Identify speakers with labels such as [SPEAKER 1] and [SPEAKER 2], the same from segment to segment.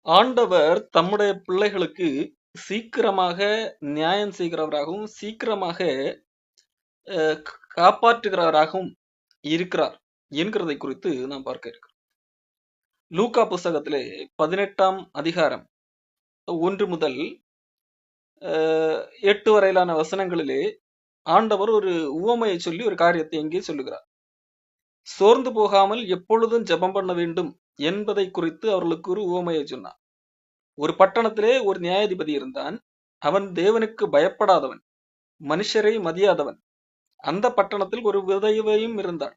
[SPEAKER 1] ஆண்டவர் தம்முடைய பிள்ளைகளுக்கு சீக்கிரமாக நியாயம் செய்கிறவராகவும் சீக்கிரமாக காப்பாற்றுகிறவராகவும் இருக்கிறார் என்கிறதை குறித்து நாம் பார்க்க இருக்கிறோம். லூக்கா புஸ்தகத்திலே 18ஆம் அதிகாரம் 1 முதல் 8 வரையிலான வசனங்களிலே ஆண்டவர் ஒரு உவமையை சொல்லி ஒரு காரியத்தை எங்கே சொல்லுகிறார். சோர்ந்து போகாமல் எப்பொழுதும் ஜெபம் பண்ண வேண்டும் என்பதை குறித்து அவர்களுக்கு ஒரு உவமையை சொன்னார். ஒரு பட்டணத்திலே ஒரு நியாயாதிபதி இருந்தான். அவன் தேவனுக்கு பயப்படாதவன், மனுஷரை மதியாதவன். அந்த பட்டணத்தில் ஒரு விதவையும் இருந்தாள்.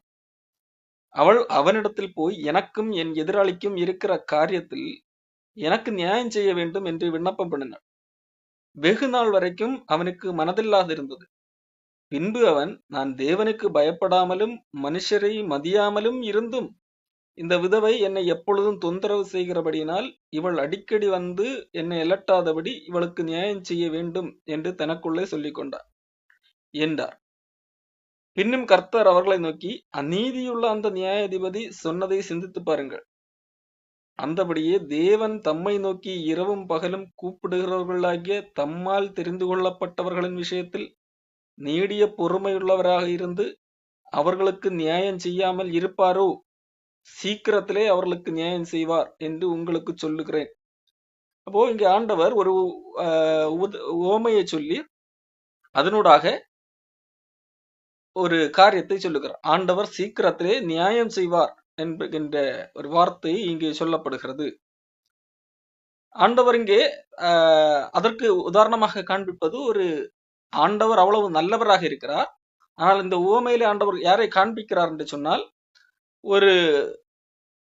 [SPEAKER 1] அவள் அவனிடத்தில் போய், எனக்கும் என் எதிராளிக்கும் இருக்கிற காரியத்தில் எனக்கு நியாயம் செய்ய வேண்டும் என்று விண்ணப்பம் பண்ணினாள். வெகு நாள் வரைக்கும் அவனுக்கு மனதில்லாதிருந்தது. பின்பு அவன், நான் தேவனுக்கு பயப்படாமலும் மனுஷரை மதியாமலும் இருந்தும் இந்த விதவை என்னை எப்பொழுதும் தொந்தரவு செய்கிறபடியினால் இவள் அடிக்கடி வந்து என்னை எழட்டாதபடி இவளுக்கு நியாயம் செய்ய வேண்டும் என்று தனக்குள்ளே சொல்லிக் கொண்டார் என்றார். பின்னும் கர்த்தர் அவர்களை நோக்கி, அநீதியுள்ள அந்த நியாயாதிபதி சொன்னதை சிந்தித்து பாருங்கள். அந்தபடியே தேவன் தம்மை நோக்கி இரவும் பகலும் கூப்பிடுகிறவர்களாகிய தம்மால் தெரிந்து கொள்ளப்பட்டவர்களின் விஷயத்தில் நீடிய பொறுமையுள்ளவராக இருந்து அவர்களுக்கு நியாயம் செய்யாமல் இருப்பாரோ? சீக்கிரத்திலே அவர்களுக்கு நியாயம் செய்வார் என்று உங்களுக்கு சொல்லுகிறேன். அப்போ இங்க ஆண்டவர் ஒரு உவமையை சொல்லி அதனூடாக ஒரு காரியத்தை சொல்லுகிறார். ஆண்டவர் சீக்கிரத்திலே நியாயம் செய்வார் என்கின்ற ஒரு வார்த்தை இங்கே சொல்லப்படுகிறது. ஆண்டவர் இங்கே அதற்கு உதாரணமாக காண்பிப்பது, ஒரு ஆண்டவர் அவ்வளவு நல்லவராக இருக்கிறார். ஆனால் இந்த உவமையிலே ஆண்டவர் யாரை காண்பிக்கிறார் என்று சொன்னால், ஒரு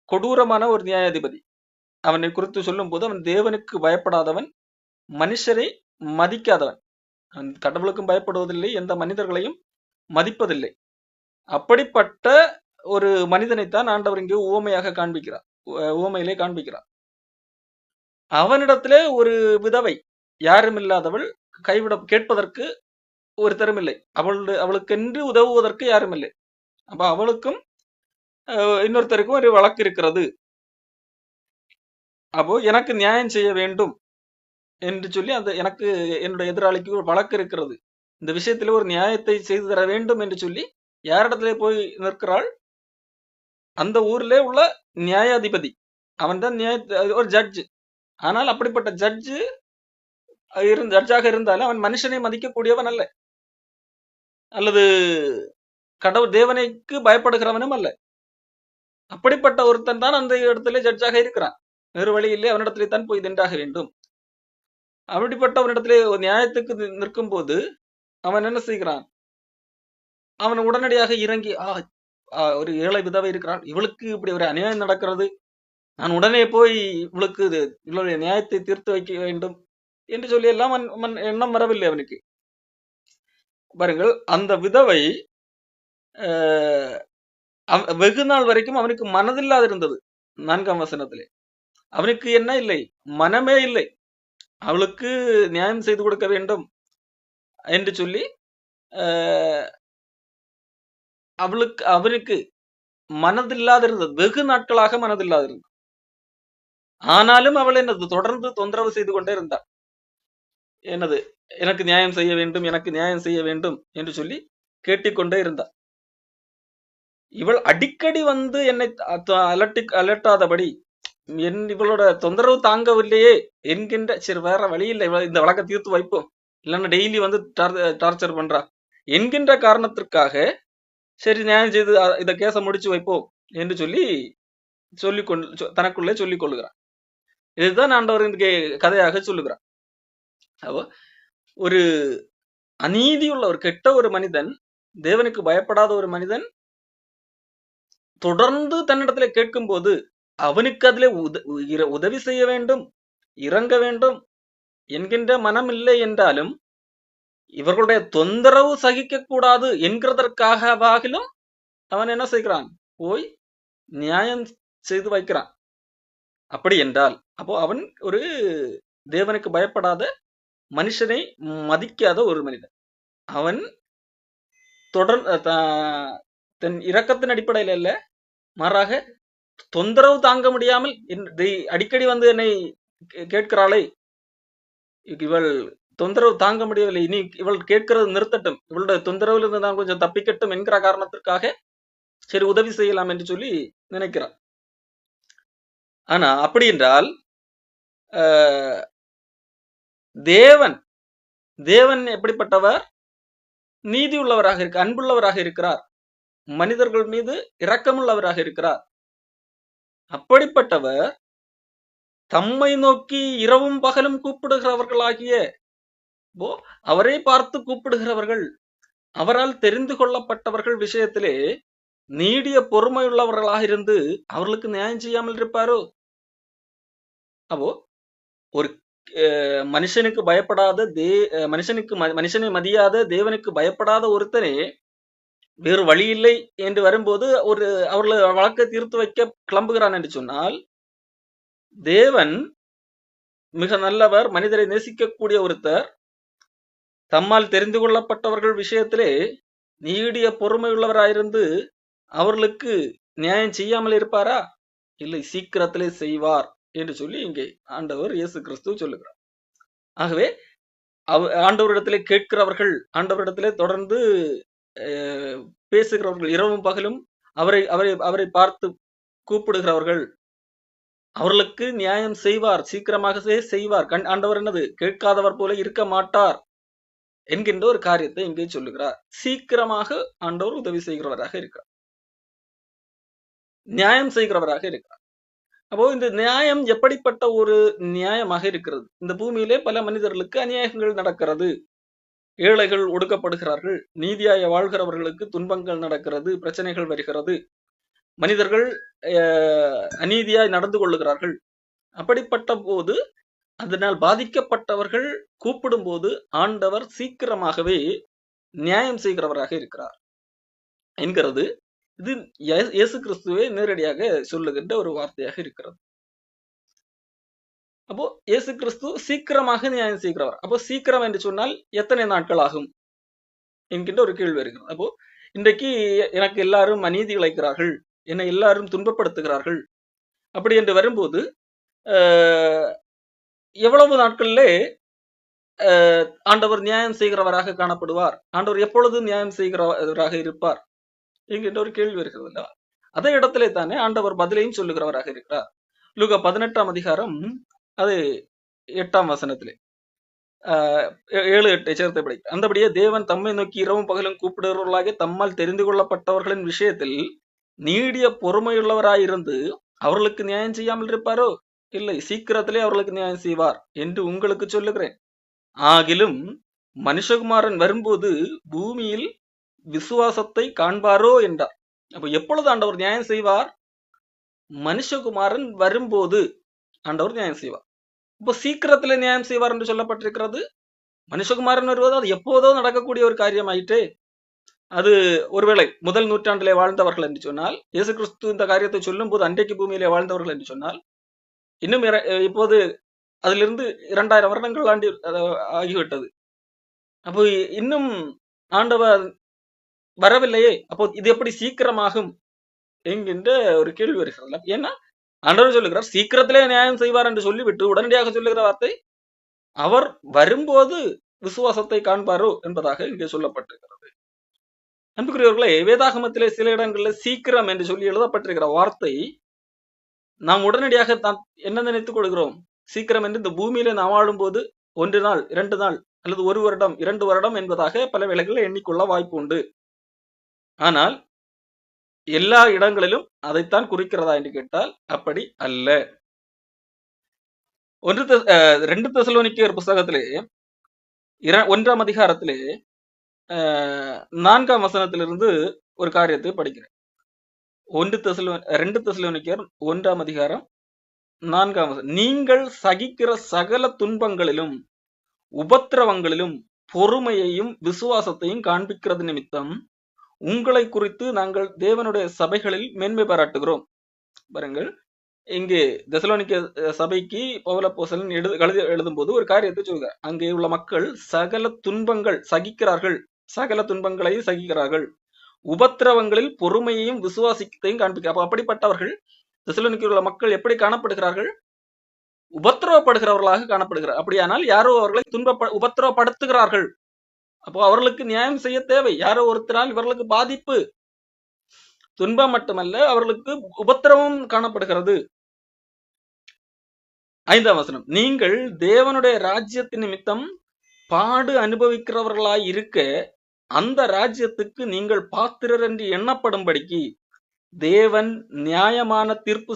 [SPEAKER 1] கொடூரமான ஒரு நியாயாதிபதி. அவனை குறித்து சொல்லும் போது, அவன் தேவனுக்கு பயப்படாதவன், மனுஷரை மதிக்காதவன். அவன் கடவுளுக்கும் பயப்படுவதில்லை, எந்த மனிதர்களையும் மதிப்பதில்லை. அப்படிப்பட்ட ஒரு மனிதனைத்தான் ஆண்டவர் இங்கே உவமையாக காண்பிக்கிறார், உவமையிலே காண்பிக்கிறார். அவனிடத்திலே ஒரு விதவை, யாரும் இல்லாதவள், கேட்பதற்கு ஒருத்தரும் இல்லை, அவளுக்கென்று உதவுவதற்கு யாரும் இல்லை. அப்ப அவளுக்கும் இன்னொருத்தருக்கும் ஒரு வழக்கு இருக்கிறது. அப்போ எனக்கு நியாயம் செய்ய வேண்டும் என்று சொல்லி அந்த எனக்கு என்னுடைய எதிராளிக்கு ஒரு வழக்கு இருக்கிறது, இந்த விஷயத்துல ஒரு நியாயத்தை செய்து தர வேண்டும் என்று சொல்லி யாரிடத்திலே போய் நிற்கிறாள்? அந்த ஊர்ல உள்ள நியாயாதிபதி. அவன் தான் ஒரு ஜட்ஜ். ஆனால் அப்படிப்பட்ட ஜட்ஜாக இருந்தாலும் அவன் மனுஷனை மதிக்கக்கூடியவன் அல்ல, அல்லது கடவுள் தேவனைக்கு பயப்படுகிறவனும் அல்ல. அப்படிப்பட்ட ஒருத்தன் தான் அந்த இடத்துல ஜட்ஜாக இருக்கிறான். வேறு வழியிலே அவனிடத்திலே தான் போய் நின்றாக வேண்டும். அப்படிப்பட்டவனிடத்திலே ஒரு நியாயத்துக்கு நிற்கும் போது அவன் என்ன செய்கிறான்? அவன் உடனடியாக இறங்கி, ஒரு ஏழை விதவை இருக்கிறாள், இவளுக்கு இப்படி ஒரு அநியாயம் நடக்கிறது, நான் உடனே போய் இவளுக்கு இவளுடைய நியாயத்தை தீர்த்து வைக்க வேண்டும் என்று சொல்லி எல்லாம் எண்ணம் வரவில்லை அவனுக்கு. பாருங்கள், அந்த விதவை வெகு நாள் வரைக்கும் அவனுக்கு மனதில்லாது இருந்தது. 4ஆம் வசனத்திலே அவனுக்கு என்ன இல்லை? மனமே இல்லை. அவளுக்கு நியாயம் செய்து கொடுக்க வேண்டும் என்று சொல்லி அவனுக்கு மனதில்லாது இருந்தது. வெகு நாட்களாக மனதில்லாது இருந்தது. ஆனாலும் அவள் என்னது தொடர்ந்து தொந்தரவு செய்து கொண்டே இருந்தாள். என்னது, எனக்கு நியாயம் செய்ய வேண்டும், எனக்கு நியாயம் செய்ய வேண்டும் என்று சொல்லி கேட்டுக்கொண்டே இருந்தாள். இவள் அடிக்கடி வந்து என்னை அலட்டாதபடி, இவளோட தொந்தரவு தாங்கவில்லையே என்கின்ற, சரி வேற வழி இல்லை, இந்த வழக்கை தீர்த்து வைப்போம், இல்லைன்னா டெய்லி வந்து டார்ச்சர் பண்றா என்கின்ற காரணத்திற்காக சரி நியாயம் செய்து இதை கேச முடிச்சு வைப்போம் என்று சொல்லி தனக்குள்ளே சொல்லிக் கொள்ளுகிறான். இதுதான் ஆண்டவர் இந்த கதையாக சொல்லுகிறான். ஒரு அநீதியுள்ள ஒரு கெட்ட ஒரு மனிதன், தேவனுக்கு பயப்படாத ஒரு மனிதன் தொடர்ந்து தன்னிடத்துல கேட்கும் போது அவனுக்கு அதிலே உதவி செய்ய வேண்டும், இறங்க வேண்டும் என்கின்ற மனம் இல்லை என்றாலும் இவர்களுடைய தொந்தரவு சகிக்க கூடாது என்கிறதற்காகவாகிலும் அவன் என்ன செய்கிறான்? போய் நியாயம் செய்து வைக்கிறான். அப்படி என்றால் அப்போ அவன் ஒரு தேவனுக்கு பயப்படாத, மனுஷனை மதிக்காத ஒரு மனிதன். அவன் தன் இரக்கத்தின் அடிப்படையில் அல்ல, மாறாக தொந்தரவு தாங்க முடியாமல் அடிக்கடி வந்து என்னை கேட்கிறாளே, இவள் தொந்தரவு தாங்க முடியவில்லை, இனி இவள் கேட்கிறது நிறுத்தட்டும், இவளுடைய தொந்தரவுல இருந்து நான் கொஞ்சம் தப்பிக்கட்டும் என்கிற காரணத்திற்காக சரி உதவி செய்யலாம் என்று சொல்லி நினைக்கிறான். ஆனா அப்படி என்றால் தேவன் தேவன் எப்படிப்பட்டவர்? நீதி உள்ளவராக இருக்கு, அன்புள்ளவராக இருக்கிறார், மனிதர்கள் மீது இரக்கமுள்ளவராக இருக்கிறார். அப்படிப்பட்டவர் தம்மை நோக்கி இரவும் பகலும் கூப்பிடுகிறவர்களாகிய அவரை பார்த்து கூப்பிடுகிறவர்கள், அவரால் தெரிந்து கொள்ளப்பட்டவர்கள் விஷயத்திலே நீடிய பொறுமையுள்ளவர்களாக இருந்து அவர்களுக்கு நியாயம் செய்யாமல் இருப்பாரோ? அப்போ ஒரு மனுஷனுக்கு பயப்படாத மனுஷனை மதியாத தேவனுக்கு பயப்படாத ஒருத்தனே வேறு வழி இல்லை என்று வரும்போது அவர்களை வழக்கை தீர்த்து வைக்க கிளம்புகிறான் என்று சொன்னால், தேவன் மிக நல்லவர், மனிதரை நேசிக்கக்கூடிய ஒருத்தர் தம்மால் தெரிந்து கொள்ளப்பட்டவர்கள் விஷயத்திலே நீடிய பொறுமையுள்ளவராயிருந்து அவர்களுக்கு நியாயம் செய்யாமல் இருப்பாரா? இல்லை, சீக்கிரத்திலே செய்வார் என்று சொல்லி இங்கே ஆண்டவர் இயேசு கிறிஸ்து சொல்லுகிறார். ஆகவே ஆண்டவரிடத்திலே கேட்கிறவர்கள், ஆண்டவரிடத்திலே தொடர்ந்து பேசுகிறவர்கள், இரவும் பகலும் அவரை பார்த்து கூப்பிடுகிறவர்கள், அவர்களுக்கு நியாயம் செய்வார், சீக்கிரமாகவே செய்வார். ஆண்டவர் என்னது, கேட்காதவர் போல இருக்க மாட்டார் என்கின்ற ஒரு காரியத்தை இங்கே சொல்லுகிறார். சீக்கிரமாக ஆண்டவர் உதவி செய்கிறவராக இருக்கிறார், நியாயம் செய்கிறவராக இருக்கிறார். அப்போ இந்த நியாயம் எப்படிப்பட்ட ஒரு நியாயமாக இருக்கிறது? இந்த பூமியிலே பல மனிதர்களுக்கு அநியாயங்கள் நடக்கிறது, ஏழைகள் ஒடுக்கப்படுகிறார்கள், நீதியாய வாழ்கிறவர்களுக்கு துன்பங்கள் நடக்கிறது, பிரச்சனைகள் வருகிறது, மனிதர்கள் அநீதியாய் நடந்து கொள்ளுகிறார்கள். அப்படிப்பட்ட போது அதனால் பாதிக்கப்பட்டவர்கள் கூப்பிடும் போது ஆண்டவர் சீக்கிரமாகவே நியாயம் செய்கிறவராக இருக்கிறார் என்கிறது இது இயேசு கிறிஸ்துவே நேரடியாக சொல்லுகின்ற ஒரு வார்த்தையாக இருக்கிறது. அப்போ இயேசு கிறிஸ்து சீக்கிரமாக நியாயம் செய்கிறவர். அப்போ சீக்கிரம் என்று சொன்னால் எத்தனை நாட்கள் ஆகும் என்கின்ற ஒரு கேள்வி வருகிறது. அப்போ இன்றைக்கு எனக்கு எல்லாரும் அநீதி இழைக்கிறார்கள், என்னை எல்லாரும் துன்பப்படுத்துகிறார்கள், அப்படி என்று வரும்போது எவ்வளவு நாட்களிலே ஆண்டவர் நியாயம் செய்கிறவராக காணப்படுவார்? ஆண்டவர் எப்பொழுது நியாயம் செய்கிறவராக இருப்பார் என்கின்ற ஒரு கேள்வி வருகிறது அல்லவா? அதே இடத்திலே தானே ஆண்டவர் பதிலையும் சொல்லுகிறவராக இருக்கிறார். லூக்கா 18ஆம் அதிகாரம் அது 8ஆம் வசனத்திலே 7-8 சேர்த்து படிக்க, அந்தபடியே தேவன் தம்மை நோக்கி இரவும் பகலும் கூப்பிடுகிறவர்களாக தம்மால் தெரிந்து கொள்ளப்பட்டவர்களின் விஷயத்தில் நீடிய பொறுமையுள்ளவராயிருந்து அவர்களுக்கு நியாயம் செய்யாமல் இருப்பாரோ? இல்லை, சீக்கிரத்திலே அவர்களுக்கு நியாயம் செய்வார் என்று உங்களுக்கு சொல்லுகிறேன். ஆகிலும் மனுஷகுமாரன் வரும்போது பூமியில் விசுவாசத்தை காண்பாரோ என்றார். அப்ப எப்பொழுது ஆண்டவர் நியாயம் செய்வார்? மனுஷகுமாரன் வரும்போது ஆண்டவர் நியாயம் செய்வார். இப்போ சீக்கிரத்திலே நியாயம் செய்வார் என்று சொல்லப்பட்டிருக்கிறது. மனுஷகுமாரன் வருவது அது எப்போதோ நடக்கக்கூடிய ஒரு காரியம் ஆயிற்று. அது ஒருவேளை முதல் நூற்றாண்டிலே வாழ்ந்தவர்கள் என்று சொன்னால், இயேசு கிறிஸ்து இந்த காரியத்தை சொல்லும் போது அன்றைக்கு பூமியிலே வாழ்ந்தவர்கள் என்று சொன்னால், இன்னும் இப்போது அதிலிருந்து 2000 வருடங்கள் ஆகிவிட்டது. அப்போ இன்னும் ஆண்டவர் வரவில்லையே, அப்போ இது எப்படி சீக்கிரமாகும் என்கின்ற ஒரு கேள்வி வருகிறது. ஏன்னா ஆண்டவர் சொல்லுகிறார் சீக்கிரத்திலே நியாயம் செய்வார் என்று சொல்லிவிட்டு உடனடியாக சொல்லுகிற வார்த்தை அவர் வரும்போது விசுவாசத்தை காண்பாரோ என்பதாக இங்கே சொல்லப்பட்டிருக்கிறது. அன்புக்குரியவர்களே, வேதாகமத்திலே சில இடங்களில் சீக்கிரம் என்று சொல்லி எழுதப்பட்டிருக்கிற வார்த்தை நாம் உடனடியாக என்ன நினைத்துக் கொள்கிறோம்? சீக்கிரம் என்று இந்த பூமியில நாம் வாழும் போது 1 நாள் 2 நாள் அல்லது 1 வருடம் 2 வருடம் என்பதாக பல வேளைகளில் எண்ணிக்கொள்ள வாய்ப்பு உண்டு. ஆனால் எல்லா இடங்களிலும் அதைத்தான் குறிக்கிறதா என்று கேட்டால் அப்படி அல்ல. 2 தெசலோனிக்கேயர் புஸ்தகத்திலே 1ஆம் அதிகாரத்திலே 4ஆம் வசனத்திலிருந்து ஒரு காரியத்தை படிக்கிறேன். 2 தெசலோனிக்கேயர் 1ஆம் அதிகாரம் 4ஆம் வசனம், நீங்கள் சகிக்கிற சகல துன்பங்களிலும் உபத்திரவங்களிலும் பொறுமையையும் விசுவாசத்தையும் காண்பிக்கிறது நிமித்தம் உங்களை குறித்து நாங்கள் தேவனுடைய சபைகளில் மேன்மை பாராட்டுகிறோம். பாருங்கள், இங்கே தெசலோனிக்க சபைக்கு பவுல் அப்போஸ்தலன் எழுதும் போது ஒரு காரியத்தை சொல்கிறார். அங்கே உள்ள மக்கள் சகல துன்பங்கள் சகிக்கிறார்கள், சகல துன்பங்களை சகிக்கிறார்கள், உபத்திரவங்களில் பொறுமையையும் விசுவாசத்தையும் காண்பிக்கிறார். அப்படிப்பட்டவர்கள் தெசலோனிக்க உள்ள மக்கள் எப்படி காணப்படுகிறார்கள்? உபத்திரவப்படுகிறவர்களாக காணப்படுகிறார். அப்படியானால் யாரோ அவர்களை உபத்திரவப்படுத்துகிறார்கள். அப்போ அவர்களுக்கு நியாயம் செய்ய தேவை. யாரோ ஒருத்தரால் இவர்களுக்கு பாதிப்பு, துன்பம் மட்டுமல்ல, அவர்களுக்கு உபத்திரவம் காணப்படுகிறது. 5ஆம் வசனம், நீங்கள் தேவனுடைய ராஜ்யத்தின் நிமித்தம் பாடு அனுபவிக்கிறவர்களாய் இருக்க அந்த ராஜ்யத்துக்கு நீங்கள் பாத்திரர் என்று எண்ணப்படும்படிக்கு தேவன் நியாயமான தீர்ப்பு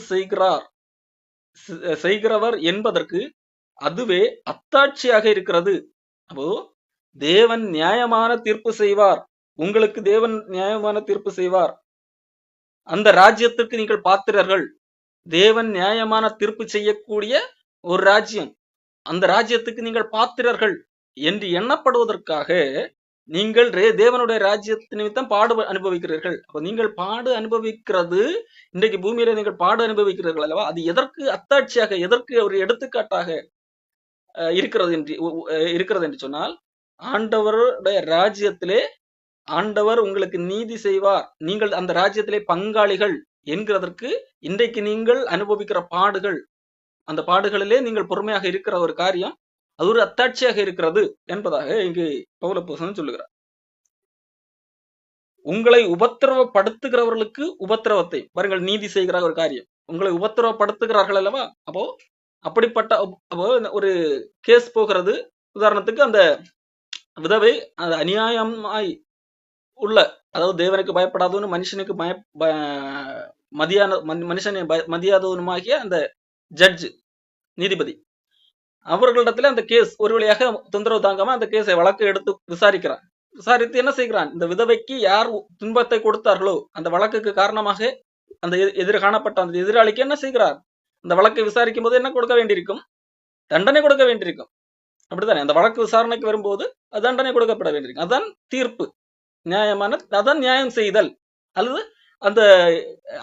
[SPEAKER 1] செய்கிறவர் என்பதற்கு அதுவே அத்தாட்சியாக இருக்கிறது. அப்போ தேவன் நியாயமான தீர்ப்பு செய்வார். உங்களுக்கு தேவன் நியாயமான தீர்ப்பு செய்வார். அந்த ராஜ்யத்திற்கு நீங்கள் பாத்திரர்கள். தேவன் நியாயமான தீர்ப்பு செய்யக்கூடிய ஒரு ராஜ்யம், அந்த ராஜ்யத்துக்கு நீங்கள் பாத்திரர்கள் என்று எண்ணப்படுவதற்காக நீங்கள் தேவனுடைய ராஜ்யத்தின் நிமித்தம் பாடு அனுபவிக்கிறீர்கள். அப்ப நீங்கள் பாடு அனுபவிக்கிறது, இன்றைக்கு பூமியில நீங்கள் பாடு அனுபவிக்கிறீர்கள் அல்லவா, அது எதற்கு அத்தாட்சியாக, எதற்கு ஒரு எடுத்துக்காட்டாக இருக்கிறது என்று சொன்னால், ஆண்டவருடைய ராஜ்யத்திலே ஆண்டவர் உங்களுக்கு நீதி செய்வார், நீங்கள் அந்த ராஜ்யத்திலே பங்காளிகள் என்கிறதற்கு இன்றைக்கு நீங்கள் அனுபவிக்கிற பாடுகள், அந்த பாடுகளிலே நீங்கள் பொறுமையாக இருக்கிற ஒரு காரியம், அது ஒரு அத்தாட்சியாக இருக்கிறது என்பதாக இங்கு பவுலப்போஸ்தலன் சொல்லுகிறார். உங்களை உபத்திரவப்படுத்துகிறவர்களுக்கு உபத்திரவத்தை பாருங்கள், நீதி செய்கிற ஒரு காரியம். உங்களை உபத்திரவப்படுத்துகிறார்கள் அல்லவா, அப்போ அப்படிப்பட்ட ஒரு கேஸ் போகிறது. உதாரணத்துக்கு அந்த விதவை அந்த அநியாயமாய் உள்ள, அதாவது தேவனுக்கு பயப்படாதவனு மனுஷனுக்கு மனுஷனை மதியாதவனுமாகிய அந்த ஜட்ஜ், நீதிபதி, அவர்களிடத்துல அந்த கேஸ் ஒரு வழியாக தொந்தரவு தாங்காம அந்த கேஸை வழக்கு எடுத்து விசாரிக்கிறான். விசாரித்து என்ன செய்கிறான், இந்த விதவைக்கு யார் துன்பத்தை கொடுத்தார்களோ அந்த வழக்குக்கு காரணமாக அந்த காணப்பட்ட அந்த எதிராளிக்கு என்ன செய்கிறார், அந்த வழக்கை விசாரிக்கும் போது என்ன கொடுக்க வேண்டியிருக்கும், தண்டனை கொடுக்க வேண்டியிருக்கும். அப்படித்தானே, அந்த வழக்கு விசாரணைக்கு வரும்போது தண்டனை கொடுக்கப்பட வேண்டியிருக்கும். அதான் தீர்ப்பு, நியாயமான, அதான் நியாயம் செய்தல். அல்லது அந்த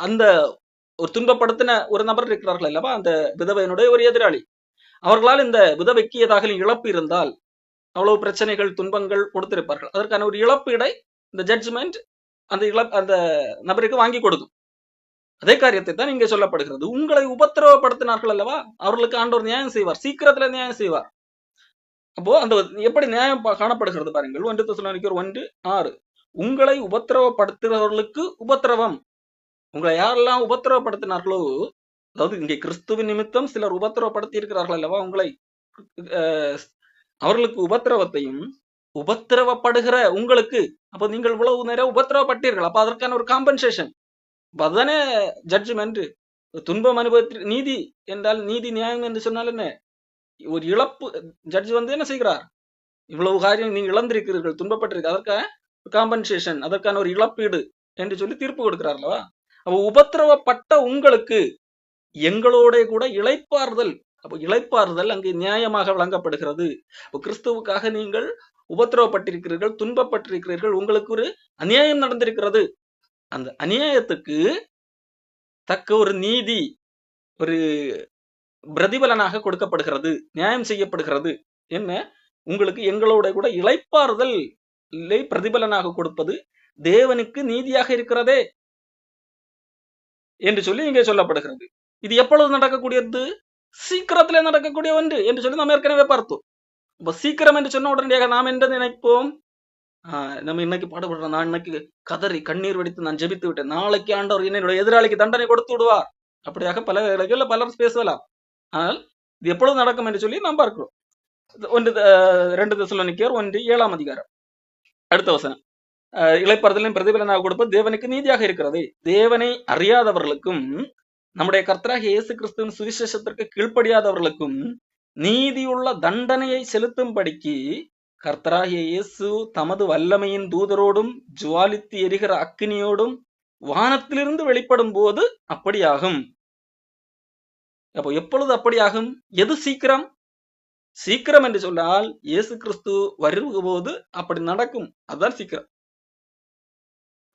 [SPEAKER 1] அந்த ஒரு துன்பப்படுத்தின ஒரு நபர் இருக்கிறார்கள் அல்லவா, அந்த விதவையினுடைய ஒரு எதிராளி, அவர்களால் இந்த விதவைக்கு ஏதாவது இழப்பு இருந்தால், அவ்வளவு பிரச்சனைகள் துன்பங்கள் கொடுத்திருப்பார்கள், அதற்கான ஒரு இழப்பீடை இந்த ஜட்ஜ்மெண்ட் அந்த நபருக்கு வாங்கி கொடுக்கும். அதே காரியத்தை தான் இங்கே சொல்லப்படுகிறது. உங்களை உபத்திரவப்படுத்தினார்கள் அல்லவா, அவர்களுக்கு ஆண்டவர் நியாயம் செய்வார், சீக்கிரத்துல நியாயம் செய்வார். அப்போ அந்த எப்படி நியாயம் காணப்படுகிறது பாருங்கள். 1 தெசலோனிக்கேயர் 1:6, உங்களை உபத்திரவப்படுத்துகிறவர்களுக்கு உபத்திரவம். உங்களை யாரெல்லாம் உபத்திரவப்படுத்தினார்களோ, அதாவது இங்கே கிறிஸ்துவின் நிமித்தம் சிலர் உபத்திரவப்படுத்தி இருக்கிறார்கள் அல்லவா உங்களை, அவர்களுக்கு உபத்திரவத்தையும், உபத்திரவப்படுகிற உங்களுக்கு, அப்ப நீங்கள் இவ்வளவு நேரம் உபத்திரவப்பட்டீர்கள், அப்ப அதற்கான ஒரு காம்பன்சேஷன், அதுதானே ஜட்ஜ்மெண்ட். துன்பம் அனுபவத்தில் நீதி என்றால், நீதி நியாயம் என்று சொன்னால் என்ன, ஒரு இழப்பு. ஜட்ஜ் என்ன செய்கிறார், இவ்வளவு காரியம் நீங்கள் இழந்திருக்கிறீர்கள், துன்பப்பட்டிருக்க, அதற்கான காம்பன்சேஷன், அதற்கான ஒரு இழப்பீடு என்று சொல்லி தீர்ப்பு கொடுக்கிறார் அல்லவா. அப்ப உபத்திரவப்பட்ட உங்களுக்கு எங்களோட கூட இளைப்பாறுதல், அப்போ இளைப்பாறுதல் அங்கு நியாயமாக வழங்கப்படுகிறது. அப்போ கிறிஸ்துவுக்காக நீங்கள் உபத்திரவப்பட்டிருக்கிறீர்கள், துன்பப்பட்டிருக்கிறீர்கள், உங்களுக்கு ஒரு அநியாயம் நடந்திருக்கிறது, அந்த அநியாயத்துக்கு தக்க ஒரு நீதி, ஒரு பிரதிபலனாக கொடுக்கப்படுகிறது, நியாயம் செய்யப்படுகிறது. என்ன, உங்களுக்கு எங்களோட கூட இளைப்பாறுதல் பிரதிபலனாக கொடுப்பது தேவனுக்கு நீதியாக இருக்கிறதே என்று சொல்லி இங்கே சொல்லப்படுகிறது. இது எப்பொழுது நடக்கக்கூடியது, சீக்கிரத்திலே நடக்கக்கூடிய ஒன்று என்று சொல்லி நாம் ஏற்கனவே பார்த்தோம். இப்ப சீக்கிரம் என்று சொன்ன உடனடியாக நாம் என்ன நினைப்போம், நம்ம இன்னைக்கு பாடுபடுறோம், நான் இன்னைக்கு கதறி கண்ணீர் வடித்து நான் ஜெபித்து விட்டேன், நாளைக்கு ஆண்டவர் என்னுடைய எதிராளிக்கு தண்டனை கொடுத்து விடுவார், அப்படியாக பல வேளைகளில் பலர் பேசலாம். ஆனால் இது எப்பொழுது நடக்கும் என்று சொல்லி நாம் பார்க்கிறோம். 2 தெசலோனிக்கேயர் 1:7 அடுத்த வசனம், இளைப்பாறுதலின் பிரதிபலனாக கொடுப்பது தேவனுக்கு நீதியாக இருக்கிறது. தேவனை அறியாதவர்களுக்கும் நம்முடைய கர்த்தராகிய இயேசு கிறிஸ்துவின் சுவிசேஷத்திற்கு கீழ்ப்படியாதவர்களுக்கும் நீதியுள்ள தண்டனையை செலுத்தும்படிக்கு கர்த்தராகிய இயேசு தமது வல்லமையின் தூதரோடும் ஜுவாலித்து எரிகிற அக்கினியோடும் வானத்திலிருந்து வெளிப்படும் போது அப்படியாகும். அப்போ எப்பொழுது அப்படியாகும், எது சீக்கிரம், சீக்கிரம் என்று சொன்னால் இயேசு கிறிஸ்து வரும்போது அப்படி நடக்கும், அதுதான் சீக்கிரம்.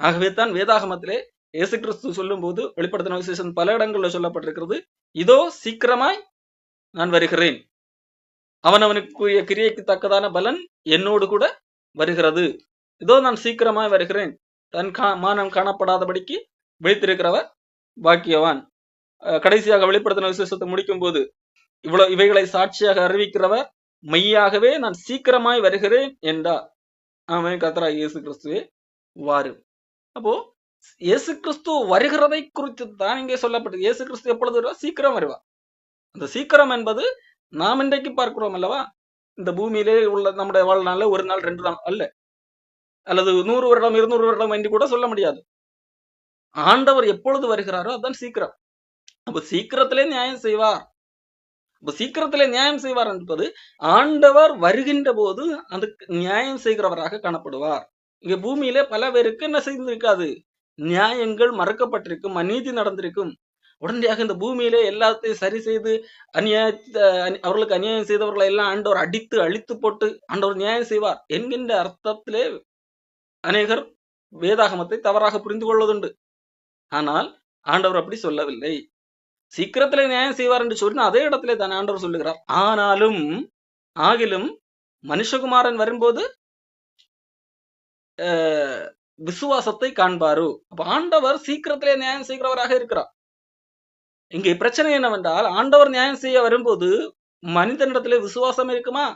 [SPEAKER 1] ஆகவே தான் வேதாகமத்திலே இயேசு கிறிஸ்து சொல்லும் போது, வெளிப்படுத்தின விசேஷம் பல இடங்களில் சொல்லப்பட்டிருக்கிறது, இதோ சீக்கிரமாய் நான் வருகிறேன், அவனவனுக்குரிய கிரியைக்கு தக்கதான பலன் என்னோடு கூட வருகிறது, இதோ நான் சீக்கிரமாய் வருகிறேன், தன் மானம் காணப்படாதபடிக்கு விழித்திருக்கிறவர் பாக்கியவான். கடைசியாக வெளிப்படுத்தின விசேஷத்தை முடிக்கும் போது இவைகளை சாட்சியாக அறிவிக்கிறவர் மெய்யாகவே நான் சீக்கிரமாய் வருகிறேன் என்றார். ஆமென். கர்த்தராகிய இயேசு கிறிஸ்துவே வாரும். அப்போ இயேசு கிறிஸ்து வருகிறதை குறித்து தான் இங்கே சொல்லப்பட்டது. இயேசு கிறிஸ்து எப்பொழுது வருவார்? சீக்கிரம் வருவார். அந்த சீக்கிரம் என்பது நாம் இன்றைக்கு பார்க்கிறோம் அல்லவா? இந்த பூமியிலே உள்ள நம்முடைய வாழ்நாள்ல ஒரு நாள் 2 நாள் அல்ல, அல்லது 100 வருடம் 200 வருடம் என்று கூட சொல்ல முடியாது. ஆண்டவர் எப்பொழுது வருகிறாரோ அதுதான் சீக்கிரம். அப்ப சீக்கிரத்திலே நியாயம் செய்வார். அப்ப சீக்கிரத்திலே நியாயம் செய்வார் என்பது ஆண்டவர் வருகின்ற போது அதுக்கு நியாயம் செய்கிறவராக காணப்படுவார். இங்க பூமியிலே பல பேருக்கு என்ன செய்திருக்காது? நியாயங்கள் மறக்கப்பட்டிருக்கும், அநீதி நடந்திருக்கும். உடனடியாக இந்த பூமியிலே எல்லாத்தையும் சரி செய்து அவர்களுக்கு அநியாயம் செய்தவர்களை எல்லாம் ஆண்டவர் அடித்து அழித்து போட்டு ஆண்டவர் நியாயம் செய்வார் என்கின்ற அர்த்தத்திலே அநேகர் வேதாகமத்தை தவறாக புரிந்து கொள்வதுண்டு. ஆனால் ஆண்டவர் அப்படி சொல்லவில்லை. சீக்கிரத்திலே நியாயம் செய்வார் என்று சொன்ன அதே இடத்திலே தான் ஆண்டவர் சொல்லுகிறார். ஆகிலும் மனுஷகுமாரன் வரும்போது விசுவாசத்தை காண்பாரு. அப்ப ஆண்டவர் சீக்கிரத்திலே நியாயம் செய்கிறவராக இருக்கிறார். இங்கே பிரச்சனை என்னவென்றால், ஆண்டவர் நியாயம் செய்ய வரும்போது மனிதனிடத்திலே விசுவாசம் இருக்குமா?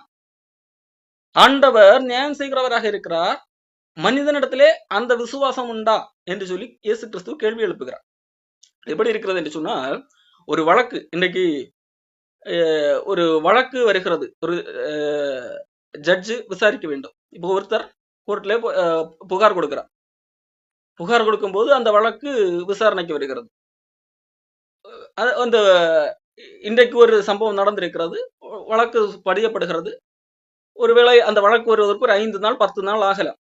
[SPEAKER 1] ஆண்டவர் நியாயம் செய்கிறவராக இருக்கிறார், மனிதனிடத்திலே அந்த விசுவாசம் உண்டா என்று சொல்லி இயேசு கிறிஸ்து கேள்வி எழுப்புகிறார். எப்படி இருக்கிறது என்று சொன்னால், ஒரு வழக்கு இன்றைக்கு ஒரு வழக்கு வருகிறது, ஒரு ஜட்ஜு விசாரிக்க வேண்டும். இப்போ ஒருத்தர் கோர்ட்ல புகார் கொடுக்கிறார். புகார் கொடுக்கும் போது அந்த வழக்கு விசாரணைக்கு வருகிறது. அந்த இன்றைக்கு ஒரு சம்பவம் நடந்திருக்கிறது, வழக்கு பதியப்படுகிறது. ஒருவேளை அந்த வழக்கு வருவதற்கு ஒரு 5 நாள் 10 நாள் ஆகலாம்,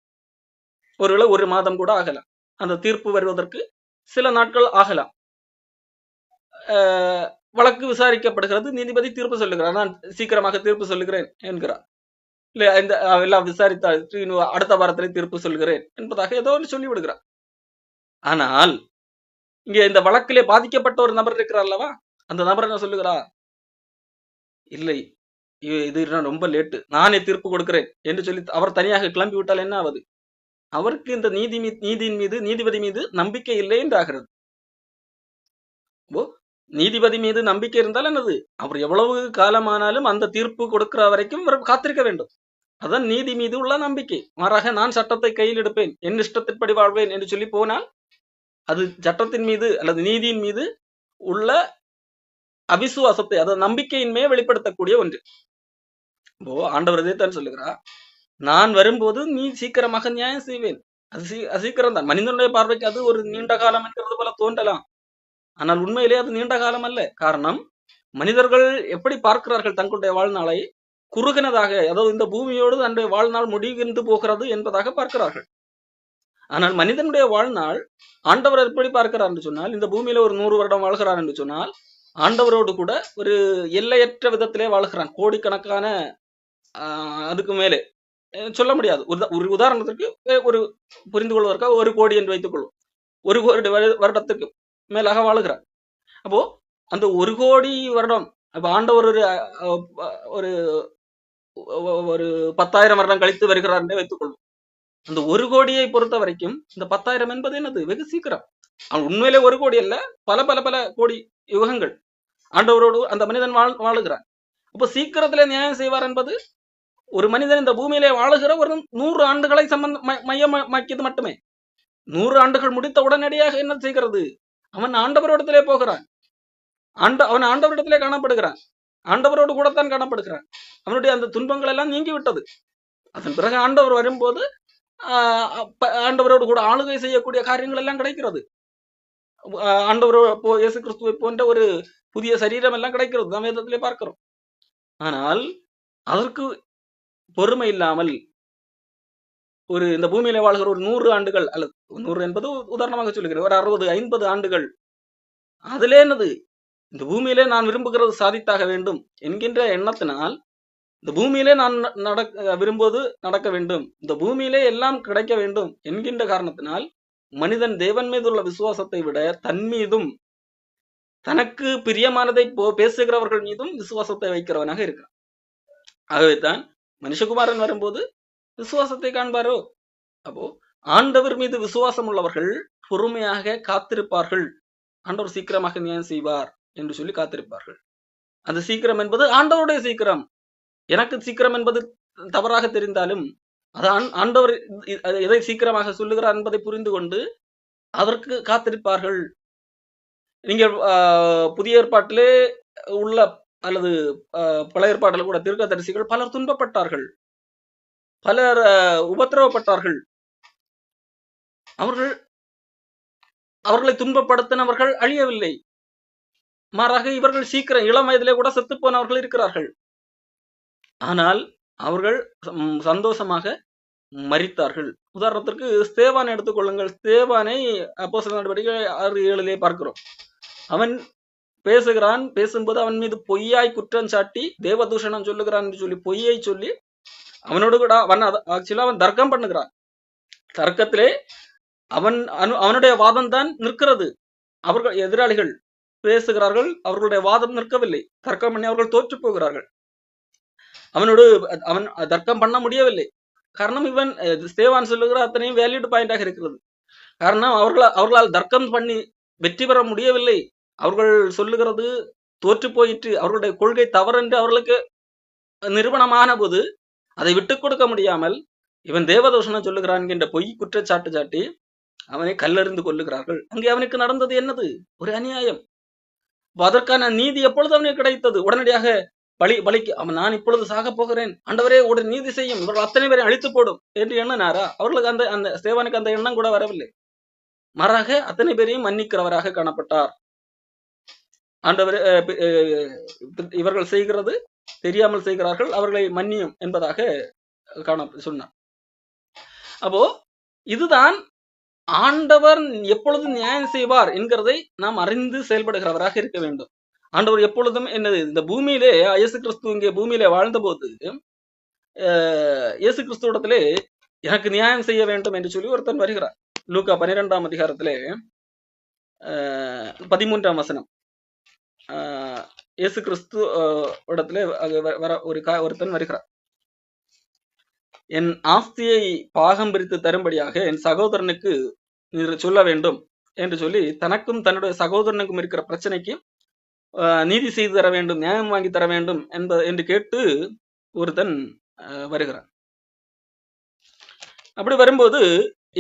[SPEAKER 1] ஒருவேளை 1 மாதம் கூட ஆகலாம். அந்த தீர்ப்பு வருவதற்கு சில நாட்கள் ஆகலாம். வழக்கு விசாரிக்கப்படுகிறது. நீதிபதி தீர்ப்பு சொல்லுகிறார், நான் சீக்கிரமாக தீர்ப்பு சொல்லுகிறேன் என்கிறார். இல்ல இந்த எல்லாம் விசாரித்தால் அடுத்த வாரத்திலே தீர்ப்பு சொல்கிறேன் என்பதாக ஏதோ ஒன்று சொல்லி விடுகிறார். ஆனால் இங்க இந்த வழக்கிலே பாதிக்கப்பட்ட ஒரு நபர் இருக்கிறார் அல்லவா, அந்த நபர் என்ன சொல்லுகிறார்? இல்லை, இது ரொம்ப லேட்டு, நானே தீர்ப்பு கொடுக்கிறேன் என்று சொல்லி அவர் தனியாக கிளம்பி விட்டால் என்ன ஆவது? அவருக்கு இந்த நீதியின் மீது நீதிபதி மீது நம்பிக்கை இல்லை என்று ஆகிறது. நீதிபதி மீது நம்பிக்கை இருந்தால் என்னது? அவர் எவ்வளவு காலமானாலும் அந்த தீர்ப்பு கொடுக்கிற வரைக்கும் காத்திருக்க வேண்டும். அதான் நீதி மீது உள்ள நம்பிக்கை. மாறாக நான் சட்டத்தை கையில் எடுப்பேன், என் இஷ்டத்தின்படி வாழ்வேன் என்று சொல்லி போனால் அது சட்டத்தின் மீது அல்லது நீதியின் மீது உள்ள அவிசுவாசத்தை, அதாவது நம்பிக்கையின்மையை வெளிப்படுத்தக்கூடிய ஒன்று. ஆண்டவர் இதைத்தான் சொல்லுகிறார், நான் வரும்போது நீ சீக்கிரமாக நியாயம் செய்வேன். அது சீக்கிரம் தான். மனிதனுடைய பார்வைக்கு அது ஒரு நீண்ட காலம் என்கிறது போல தோன்றலாம், ஆனால் உண்மையிலே அது நீண்ட காலம் அல்ல. காரணம், மனிதர்கள் எப்படி பார்க்கிறார்கள்? தங்களுடைய வாழ்நாளை குறுகினதாக, அதாவது இந்த பூமியோடு தன்னுடைய வாழ்நாள் முடிகின்று போகிறது என்பதாக பார்க்கிறார்கள். ஆனால் மனிதனுடைய வாழ்நாள் ஆண்டவர் எப்படி பார்க்கிறார் என்று சொன்னால், இந்த பூமியில ஒரு 100 வருடம் வாழ்கிறார் என்று சொன்னால் ஆண்டவரோடு கூட ஒரு எல்லையற்ற விதத்திலே வாழ்கிறான். கோடிக்கணக்கான அதுக்கு மேலே சொல்ல முடியாது. ஒரு உதாரணத்திற்கு ஒரு புரிந்து கொள்வதற்காக 1 கோடி என்று வைத்துக் கொள்வோம். 1 கோடி வருடத்துக்கு மேலாக வாழுகிறார். அப்போ அந்த 1 கோடி வருடம், அப்ப ஆண்டவர் ஒரு ஒரு 10,000 வருடம் கழித்து வருகிறார் என்றே வைத்துக் கொள்வோம். அந்த 1 கோடியை பொறுத்த வரைக்கும் இந்த 10,000 என்பது என்னது? வெகு சீக்கிரம். அவன் உண்மையிலே 1 கோடி அல்ல, பல பல பல கோடி யுகங்கள் ஆண்டவரோடு அந்த மனிதன் வாழுகிறான். அப்ப சீக்கிரத்திலே நியாயம் செய்வார் என்பது ஒரு மனிதன் இந்த பூமியிலே வாழுகிற ஒரு 100 ஆண்டுகளை மையமாக்கியது மட்டுமே. 100 ஆண்டுகள் முடித்த உடனடியாக என்ன செய்கிறது? அவன் ஆண்டவரிடத்திலே போகிறான், அவன் ஆண்டவரிடத்திலே காணப்படுகிறான், ஆண்டவரோடு கூடத்தான் காணப்படுகிறான். அவனுடைய அந்த துன்பங்கள் எல்லாம் நீங்கி விட்டது. அதன் பிறகு ஆண்டவர் வரும்போது ஆண்டவரோடு கூட ஆளுகை செய்யக்கூடிய காரியங்கள் எல்லாம் கிடைக்கிறது. ஆண்டவரோ இயேசு கிறிஸ்துவை போன்ற ஒரு புதிய சரீரம் எல்லாம் கிடைக்கிறது, நாம் வேதத்திலே பார்க்கிறோம். ஆனால் அதற்கு பொறுமை இல்லாமல் ஒரு இந்த பூமியில வாழ்கிற ஒரு 100 ஆண்டுகள், அல்லது 100 என்பது உதாரணமாக சொல்லுகிறேன், ஒரு 60-50 ஆண்டுகள், அதுல என்னது? இந்த பூமியிலே நான் விரும்புகிறது சாதித்தாக வேண்டும் என்கின்ற எண்ணத்தினால் இந்த பூமியிலே நான் விரும்புவது நடக்க வேண்டும், இந்த பூமியிலே எல்லாம் கிடைக்க வேண்டும் என்கின்ற காரணத்தினால் மனிதன் தேவன் மீது உள்ள விசுவாசத்தை விட தன் மீதும் தனக்கு பிரியமானதை பேசுகிறவர்கள் மீதும் விசுவாசத்தை வைக்கிறவனாக இருக்கிறான். ஆகவேதான் மனுஷகுமாரன் வரும்போது விசுவாசத்தை காண்பாரோ. அப்போ ஆண்டவர் மீது விசுவாசம் உள்ளவர்கள் பொறுமையாக காத்திருப்பார்கள். ஆண்டவர் சீக்கிரமாக நியாயம் செய்வார் என்று சொல்லி காத்திருப்பார்கள். அந்த சீக்கிரம் என்பது ஆண்டவருடைய சீக்கிரம். எனக்கு சீக்கிரம் என்பது தவறாக தெரிந்தாலும் அது ஆண்டவர் எதை சீக்கிரமாக சொல்லுகிறார் என்பதை புரிந்து கொண்டு அதற்கு காத்திருப்பார்கள். நீங்கள் புதிய ஏற்பாட்டிலே உள்ள அல்லது பழைய ஏற்பாட்டில் கூட தீர்க்கதரிசிகள் பலர் துன்பப்பட்டார்கள், பலர் உபத்திரவப்பட்டார்கள். அவர்களை துன்பப்படுத்தினவர்கள் அழியவில்லை, மாறாக இவர்கள் சீக்கிரம் இளம் வயதிலே கூட செத்து போனவர்கள் இருக்கிறார்கள். ஆனால் அவர்கள் சந்தோஷமாக மரித்தார்கள். உதாரணத்திற்கு ஸ்தேவானை எடுத்துக்கொள்ளுங்கள். ஸ்தேவானை அப்போஸ்தலர் நடவடிக்கை 6:7 பார்க்கிறோம். அவன் பேசுகிறான், பேசும்போது அவன் மீது பொய்யாய் குற்றம் சாட்டி தேவதூஷணம் சொல்லுகிறான் என்று சொல்லி பொய்யை சொல்லி அவனோடு கூட அவன் தர்க்கம் பண்ணுகிறான். தர்க்கத்திலே அவனுடைய வாதம் தான் நிற்கிறது. அவர்கள் எதிராளிகள் பேசுகிறார்கள், அவர்களுடைய வாதம் நிற்கவில்லை. தர்க்கம் பண்ணி அவர்கள் தோற்று போகிறார்கள். அவன் தர்க்கம் பண்ண முடியவில்லை. காரணம் இவன் ஸ்தேவான் சொல்லுகிற அத்தனையும் வேலிட் பாயிண்டாக இருக்கிறது. காரணம் அவர்களால் தர்க்கம் பண்ணி வெற்றி பெற முடியவில்லை. அவர்கள் சொல்லுகிறது தோற்று போயிற்று, அவர்களுடைய கொள்கை தவறென்று அவர்களுக்கு நிரூபணமான போது அதை விட்டுக் கொடுக்க முடியாமல் இவன் தேவதூஷணம் சொல்லுகிறான் என்ற பொய் குற்றச்சாட்டு சாட்டி அவனை கல்லெறிந்து கொள்ளுகிறார்கள். அங்கே அவனுக்கு நடந்தது என்னது? ஒரு அநியாயம். அதற்கான நீதி எப்பொழுது அவனுக்கு கிடைத்தது? உடனடியாக பலிக்கு நான் இப்பொழுது சாக போகிறேன், ஆண்டவரே ஒரு நீதி செய்யும், இவர்கள் அத்தனை பேரை அழித்து போடும் என்று எண்ணினாரா? அவர்களுக்கு அந்த ஸ்தேவானுக்கு அந்த எண்ணம் கூட வரவில்லை. மாறாக அத்தனை பேரையும் மன்னிக்கிறவராக காணப்பட்டார். ஆண்டவர் இவர்கள் செய்கிறது தெரியாமல் செய்கிறார்கள், அவர்களை மன்னியும் என்பதாக சொன்னார். அப்போ இதுதான் ஆண்டவர் எப்பொழுது நியாயம் செய்வார் என்கிறதை நாம் அறிந்து செயல்படுகிறவராக இருக்க வேண்டும். ஆண்டவர் எப்பொழுதும் என்னது, இந்த பூமியிலே இயேசு கிறிஸ்து இங்கே பூமியிலே வாழ்ந்த போது இயேசு கிறிஸ்துவிடத்திலே எனக்கு நியாயம் செய்ய வேண்டும் என்று சொல்லி ஒருத்தன் வருகிறார். லூக்கா 12ஆம் அதிகாரத்திலே 13ஆம் வசனம். இயேசு கிறிஸ்து இடத்திலே ஒருத்தன் வருகிறார். என் ஆஸ்தியை பாகம் பிரித்து தரும்படியாக என் சகோதரனுக்கு சொல்ல வேண்டும் என்று சொல்லி தனக்கும் தன்னுடைய சகோதரனுக்கும் இருக்கிற பிரச்சனைக்கு நீதி செய்து தர வேண்டும், நியாயம் வாங்கி தர வேண்டும் என்று கேட்டு ஒருத்தன் வருகிறான். அப்படி வரும்போது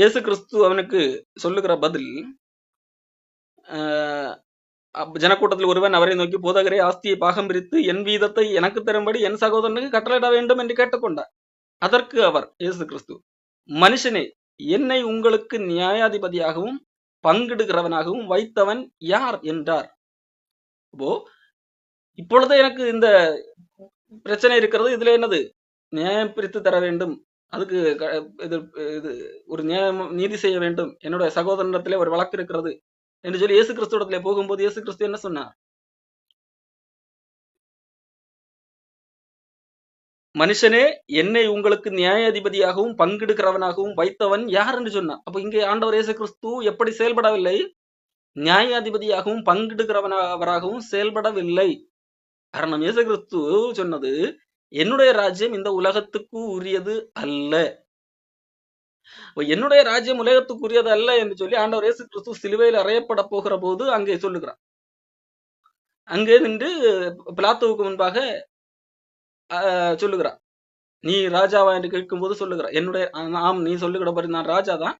[SPEAKER 1] இயேசு கிறிஸ்து அவனுக்கு சொல்லுகிற பதில், ஜனக்கூட்டத்தில் ஒருவன் அவரை நோக்கி, போதகரே, ஆஸ்தியை பாகம் பிரித்து என் வீதத்தை எனக்கு தரும்படி என் சகோதரனுக்கு கட்டளையிட வேண்டும் என்று கேட்டுக்கொண்டார். அதற்கு அவர் இயேசு கிறிஸ்து, மனுஷனே, என்னை உங்களுக்கு நியாயாதிபதியாகவும் பங்கிடுகிறவனாகவும் வைத்தவன் யார் என்றார். இப்பொழுது எனக்கு இந்த பிரச்சனை இருக்கிறது, இதுல என்னது, நியாயம் பிரித்து தர வேண்டும், அதுக்கு இது ஒரு நியாயம் நீதி செய்ய வேண்டும், என்னுடைய சகோதரனிடத்திலே ஒரு வழக்கு இருக்கிறது என்று சொல்லி இயேசு கிறிஸ்துவிடத்திலே போகும்போது இயேசு கிறிஸ்து என்ன சொன்னார்? மனுஷனே, என்னை உங்களுக்கு நியாயாதிபதியாகவும் பங்கிடுகிறவனாகவும் வைத்தவன் யார் என்று சொன்னார். அப்ப இங்கே ஆண்டவர் இயேசு கிறிஸ்து எப்படி செயல்படவில்லை? நியாயாதிபதியாகவும் பங்கிடுகிறவராகவும் செயல்படவில்லை. காரணம், இயேசு கிறிஸ்து சொன்னது, என்னுடைய ராஜ்யம் இந்த உலகத்துக்கு உரியது அல்ல. என்னுடைய ராஜ்யம் உலகத்துக்கு உரியது அல்ல என்று சொல்லி ஆண்டவர் இயேசு கிறிஸ்து சிலுவையில் அறையப்பட போகிற போது அங்கே சொல்லுகிறார். அங்கே நின்று பிலாத்துவுக்கு முன்பாக சொல்லுகிறார், நீ ராஜாவா என்று கேட்கும் போது சொல்லுகிறார், ஆம், நீ சொல்லுகிறபடி நான் ராஜா தான்,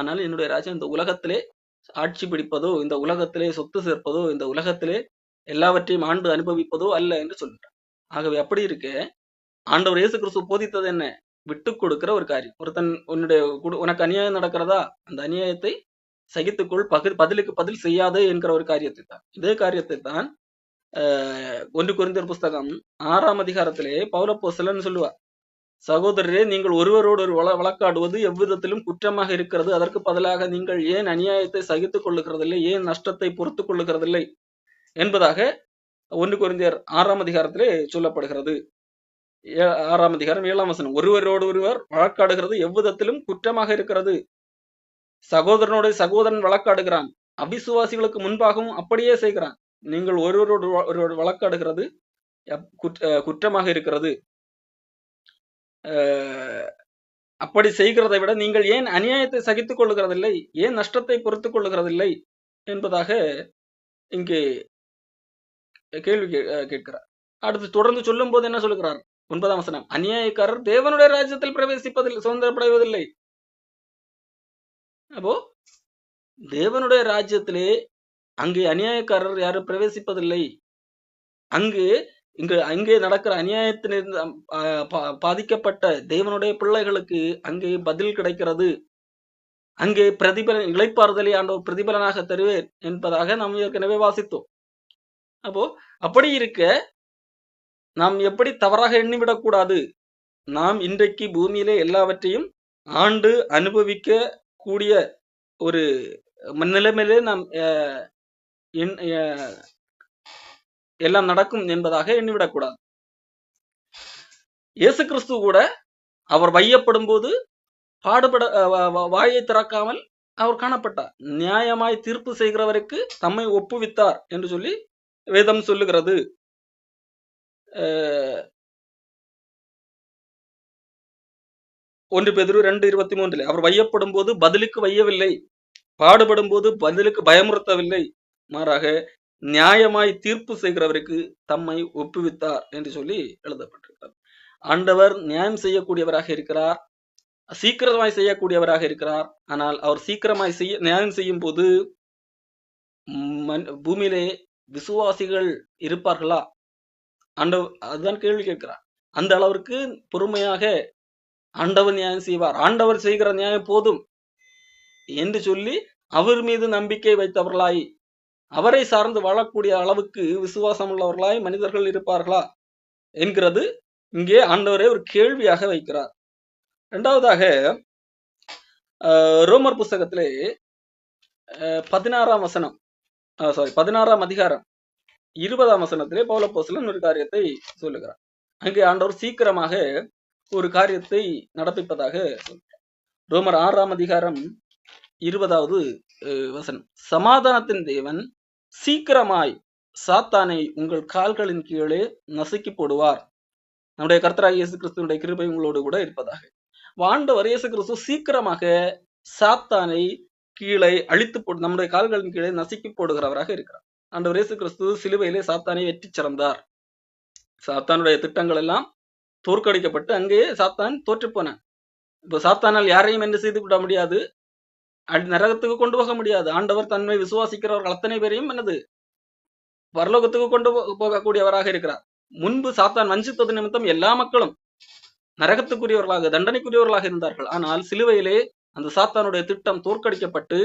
[SPEAKER 1] ஆனால் என்னுடைய ராஜ்யம் இந்த உலகத்திலே ஆட்சி பிடிப்பதோ, இந்த உலகத்திலே சொத்து சேர்ப்பதோ, இந்த உலகத்திலே எல்லாவற்றையும் ஆண்டு அனுபவிப்பதோ அல்ல என்று சொல்கிறார். ஆகவே அப்படி இருக்க ஆண்டவர் இயேசு கிறிஸ்து போதித்தது என்ன? விட்டு கொடுக்கிற ஒரு காரியம். ஒருத்தன் உனக்கு அநியாயம் நடக்கிறதா, அந்த அநியாயத்தை சகித்துக்கொள், பதிலுக்கு பதில் செய்யாதே என்கிற ஒரு காரியத்தை தான். இதே காரியத்தை தான் 1 கொரிந்தியர் புஸ்தகம் 6ஆம் அதிகாரத்திலே பவுலப்போஸ்தலன் சொல்லுவார், சகோதரரே, நீங்கள் ஒருவரோடு ஒரு வழக்காடுவது எவ்விதத்திலும் குற்றமாக இருக்கிறது. அதற்கு பதிலாக நீங்கள் ஏன் அநியாயத்தை சகித்துக் கொள்ளுகிறதில்லை, ஏன் நஷ்டத்தை பொறுத்துக் கொள்ளுகிறதில்லை என்பதாக 1 கொரிந்தியர் 6ஆம் அதிகாரத்திலே சொல்லப்படுகிறது. 6ஆம் அதிகாரம் 7ஆம் வசனம், ஒருவரோடு ஒருவர் வழக்காடுகிறது எவ்விதத்திலும் குற்றமாக இருக்கிறது. சகோதரனோட சகோதரன் வழக்காடுகிறான், அவிசுவாசிகளுக்கு முன்பாகவும் அப்படியே செய்கிறான். நீங்கள் ஒருவரோடு ஒருவர் வழக்காடுகிறது குற்றமாக இருக்கிறது. அப்படி செய்கிறதை விட நீங்கள் ஏன் அநியாயத்தை சகித்துக் கொள்ளுகிறதில்லை, ஏன் நஷ்டத்தை பொறுத்துக் கொள்ளுகிறதில்லை என்பதாக இங்கே கேள்வி கேட்கிறார். அடுத்து தொடர்ந்து சொல்லும் போது என்ன சொல்லுகிறார்? 9ஆம் வசனம், அநியாயக்காரர் தேவனுடைய ராஜ்யத்தில் பிரவேசிப்பதில்லை, சுதந்திரப்படைவதில்லை. அப்போ தேவனுடைய ராஜ்யத்திலே அங்கே அநியாயக்காரர் யாரும் பிரவேசிப்பதில்லை. அங்கே நடக்கிற அநியாயத்திலிருந்து பாதிக்கப்பட்ட தேவனுடைய பிள்ளைகளுக்கு அங்கே பதில் கிடைக்கிறது. அங்கே பிரதிபலன், இளைப்பாறுதலை ஆண்டவர் பிரதிபலனாக தருவேன் என்பதாக நாம் ஏற்கனவே வாசித்தோம். அப்போ அப்படி இருக்க நாம் எப்படி தவறாக எண்ணிவிடக்கூடாது. நாம் இன்றைக்கு பூமியிலே எல்லாவற்றையும் ஆண்டு அனுபவிக்க கூடிய ஒரு நிலைமையிலே நாம் எல்லாம் நடக்கும் என்பதாக எண்ணிவிடக்கூடாது. இயேசு கிறிஸ்து கூட அவர் வையப்படும் போது பாடுபட வாயை திறக்காமல் அவர் காணப்பட்டார். நியாயமாய் தீர்ப்பு செய்கிறவருக்கு தம்மை ஒப்புவித்தார் என்று சொல்லி வேதம் சொல்லுகிறது. 1 பேதுரு 2:23 அவர் வையப்படும் போது பதிலுக்கு வையவில்லை, பாடுபடும் போது பதிலுக்கு பயமுறுத்தவில்லை, மாறாக நியாயமாய் தீர்ப்பு செய்கிறவருக்கு தம்மை ஒப்புவித்தார் என்று சொல்லி எழுதப்பட்டிருக்கிறார். ஆண்டவர் நியாயம் செய்யக்கூடியவராக இருக்கிறார், சீக்கிரமாய் செய்யக்கூடியவராக இருக்கிறார். ஆனால் அவர் சீக்கிரமாய் நியாயம் செய்யும் போது பூமியிலே விசுவாசிகள் இருப்பார்களா? ஆண்டவர் அதுதான் கேள்வி கேட்கிறார். அந்த அளவிற்கு பொறுமையாக ஆண்டவர் நியாயம் செய்வார், ஆண்டவர் செய்கிற நியாயம் போதும் என்று சொல்லி அவர் மீது நம்பிக்கை வைத்தவர்களாய், அவரை சார்ந்து வாழக்கூடிய அளவுக்கு விசுவாசம் உள்ளவர்களாய் மனிதர்கள் இருப்பார்களா என்கிறது இங்கே ஆண்டவரே ஒரு கேள்வியாக வைக்கிறார். இரண்டாவதாக ரோமர் புஸ்தகத்திலே 16ஆம் அதிகாரம் 20ஆம் வசனத்திலே பவுல் அப்போஸ்தலன் ஒரு காரியத்தை சொல்லுகிறார். அங்கே ஆண்டவர் சீக்கிரமாக ஒரு காரியத்தை நடப்பிப்பதாக சொல்கிறார். ரோமர் 6ஆம் அதிகாரம் 20வது வசனம், சமாதானத்தின் தேவன் சீக்கிரமாய் சாத்தானை உங்கள் கால்களின் கீழே நசுக்கி போடுவார். நம்முடைய கர்த்தராகிய இயேசு கிறிஸ்துவினுடைய கிருபை உங்களோடு கூட இருப்பதாக. ஆண்டவர் இயேசு கிறிஸ்து சீக்கிரமாக சாத்தானை கீழே அழித்து போட்டு நம்முடைய கால்களின் கீழே நசுக்கி போடுகிறவராக இருக்கிறார். ஆண்டவர் இயேசு கிறிஸ்து சிலுவையிலே சாத்தானை வெற்றி சிறந்தார். சாத்தானுடைய திட்டங்கள் எல்லாம் தோற்கடிக்கப்பட்டு அங்கே சாத்தான் தோற்று போனான். இப்போ சாத்தானால் யாரையும் என்ன செய்து விட முடியாது, நரகத்துக்கு கொண்டு போக முடியாது. ஆண்டவர் தன்மை விசுவாசிக்கிறவர்கள் அத்தனை பேரையும் என்னது பரலோகத்துக்கு கொண்டு போகக்கூடியவராக இருக்கிறார். முன்பு சாத்தான் வஞ்சித்தது நிமித்தம் எல்லா மக்களும் நரகத்துக்குரியவர்களாக, தண்டனைக்குரியவர்களாக இருந்தார்கள். ஆனால் சிலுவையிலே அந்த சாத்தானுடைய திட்டம் தோற்கடிக்கப்பட்டு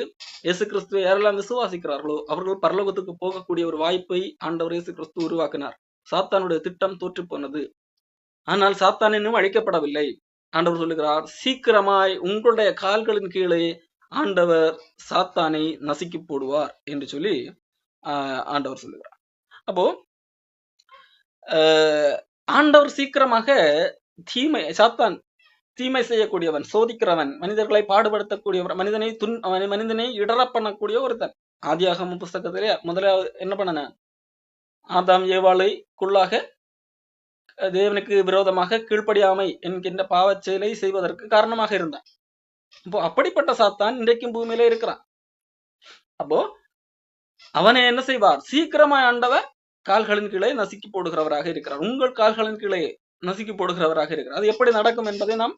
[SPEAKER 1] இயேசு கிறிஸ்துவை யாரெல்லாம் விசுவாசிக்கிறார்களோ அவர்கள் பரலோகத்துக்கு போகக்கூடிய ஒரு வாய்ப்பை ஆண்டவர் இயேசு கிறிஸ்து உருவாக்கினார். சாத்தானுடைய திட்டம் தோற்று போனது. ஆனால் சாத்தான் இன்னும் அழிக்கப்படவில்லை. ஆண்டவர் சொல்லுகிறார், சீக்கிரமாய் உங்களுடைய கால்களின் கீழே ஆண்டவர் சாத்தானை நசுக்கி போடுவார் என்று சொல்லி ஆண்டவர் சொல்லுகிறார். அப்போ ஆண்டவர் சீக்கிரமாக சாத்தான் தீமை செய்யக்கூடியவன், சோதிக்கிறவன், மனிதர்களை பாடுபடுத்தக்கூடியவன், மனிதனை இடர பண்ணக்கூடிய ஒருத்தன். ஆதியாகம புஸ்தகத்திலே முதலாவது என்ன பண்ணன, ஆதாம் ஏவாளுக்குள்ளாக தேவனுக்கு விரோதமாக கீழ்ப்படியாமை என்கின்ற பாவச் செயலை செய்வதற்கு காரணமாக இருந்தான். இப்போ அப்படிப்பட்ட சாத்தான் இன்றைக்கும் பூமியில இருக்கிறான். அப்போ அவனை என்ன செய்வார்? சீக்கிரமாய் ஆண்டவர் கால்களின் கீழே நசுக்கி போடுகிறவராக இருக்கிறார். உங்கள் கால்களின் கீழே நசுக்கி போடுகிறவராக இருக்கிறார். அது எப்படி நடக்கும் என்பதை நாம்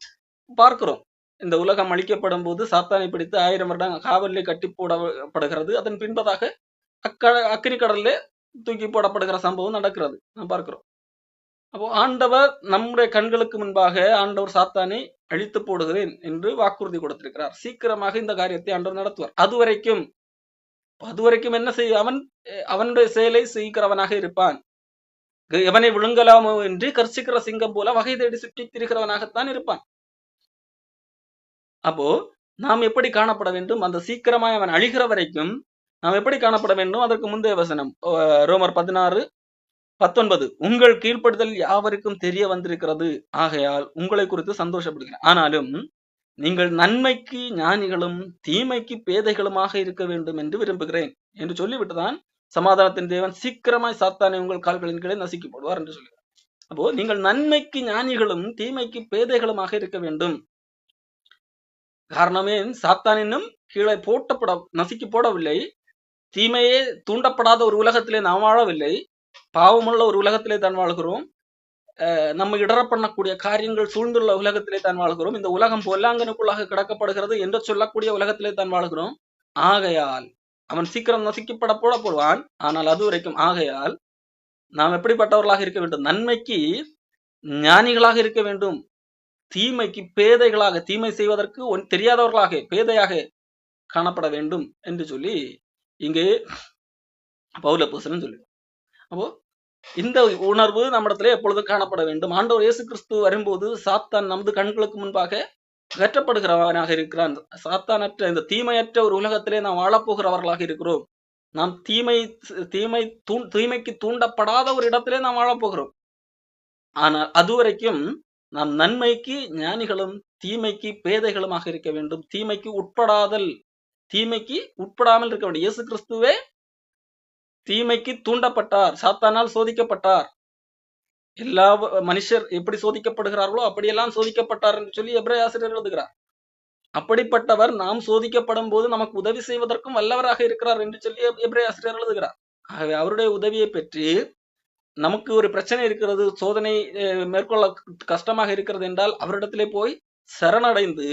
[SPEAKER 1] பார்க்கிறோம். இந்த உலகம் அழிக்கப்படும் போது சாத்தானை பிடித்து 1000 வருடம் காவலிலே கட்டி போடப்படுகிறது. அதன் பின்பதாக அக்கினி கடல்ல தூக்கி போடப்படுகிற சம்பவம் நடக்கிறது, நாம் பார்க்கிறோம். அப்போ ஆண்டவர் நம்முடைய கண்களுக்கு முன்பாக ஆண்டவர் சாத்தானை அழித்து போடுகிறேன் என்று வாக்குறுதி கொடுத்திருக்கிறார். சீக்கிரமாக இந்த காரியத்தை ஆண்டவர் நடத்துவார். அதுவரைக்கும் என்ன செய்ய, அவனுடைய செயலை செய்கிறவனாக இருப்பான். எவனை விழுங்கலாமோ என்று கர்ச்சிக்கிற சிங்கம் போல வகை தேடி சுற்றி திரிகிறவனாகத்தான் இருப்பான். அப்போ நாம் எப்படி காணப்பட வேண்டும்? அந்த சீக்கிரமாய் அவன் அழிகிற வரைக்கும் நாம் எப்படி காணப்பட வேண்டும்? அதற்கு முந்தைய வசனம் ரோமர் 16:19, உங்கள் கீழ்ப்படுதல் யாவருக்கும் தெரிய வந்திருக்கிறது, ஆகையால் உங்களை குறித்து சந்தோஷப்படுகிறேன். ஆனாலும் நீங்கள் நன்மைக்கு ஞானிகளும் தீமைக்கு பேதைகளுமாக இருக்க வேண்டும் என்று விரும்புகிறேன் என்று சொல்லிவிட்டுதான் சமாதானத்தின் தேவன் சீக்கிரமாய் சாத்தானை உங்கள் கால்களின் கீழே நசுக்கி போடுவார் என்று சொல்கிறார். அப்போ நீங்கள் நன்மைக்கு ஞானிகளும் தீமைக்கு பேதைகளுமாக இருக்க வேண்டும். காரணமே, சாத்தான் இன்னும் கீழே நசுக்கி போடவில்லை. தீமையே தூண்டப்படாத ஒரு உலகத்திலே நாம் வாழவில்லை. பாவமுள்ள ஒரு உலகத்திலே தான் வாழ்கிறோம். நம்ம இடற பண்ணக்கூடிய காரியங்கள் சூழ்ந்துள்ள உலகத்திலே தான் வாழ்கிறோம். இந்த உலகம் பொல்லாங்கனுக்குள்ளாக கிடக்கப்படுகிறது என்று சொல்லக்கூடிய உலகத்திலே தான் வாழ்கிறோம். ஆகையால் அவன் சீக்கிரம் நசுக்கப்பட போடுவான். ஆனால் அது வரைக்கும் ஆகையால் நாம் எப்படிப்பட்டவர்களாக இருக்க வேண்டும்? நன்மைக்கு ஞானிகளாக இருக்க வேண்டும், தீமைக்கு பேதைகளாக, தீமை செய்வதற்கு தெரியாதவர்களாக, பேதையாக காணப்பட வேண்டும் என்று சொல்லி இங்கே பவுல் அப்போஸ்தலன் சொல்லி. அப்போ இந்த உணர்வு நம்மிடத்திலே எப்பொழுதும் காணப்பட வேண்டும். ஆண்டவர் இயேசு கிறிஸ்து வரும்போது சாத்தான் நமது கண்களுக்கு முன்பாக அகற்றப்படுகிறவனாக இருக்கிறான். சாத்தானற்ற இந்த தீமையற்ற ஒரு உலகத்திலே நாம் வாழப்போகிறவர்களாக இருக்கிறோம். நாம் தீமைக்கு தூண்டப்படாத ஒரு இடத்திலே நாம் வாழப்போகிறோம். ஆனால் அதுவரைக்கும் நாம் நன்மைக்கு ஞானிகளும் தீமைக்கு பேதைகளுமாக இருக்க வேண்டும். தீமைக்கு உட்படாமல் இருக்க வேண்டும். இயேசு கிறிஸ்துவே தீமைக்கு தூண்டப்பட்டார், சாத்தானால் சோதிக்கப்பட்டார். எல்லா மனுஷர் எப்படி சோதிக்கப்படுகிறார்களோ அப்படியெல்லாம் சோதிக்கப்பட்டார் என்று சொல்லி எபிரேய ஆசிரியர் எழுதுகிறார். அப்படிப்பட்டவர் நாம் சோதிக்கப்படும் போது நமக்கு உதவி செய்வதற்கும் வல்லவராக இருக்கிறார் என்று சொல்லி எபிரேய ஆசிரியர் எழுதுகிறார். ஆகவே அவருடைய உதவியை பெற்று நமக்கு ஒரு பிரச்சனை இருக்கிறது, சோதனை மேற்கொள்ள கஷ்டமாக இருக்கிறது என்றால் அவரிடத்திலே போய் சரணடைந்து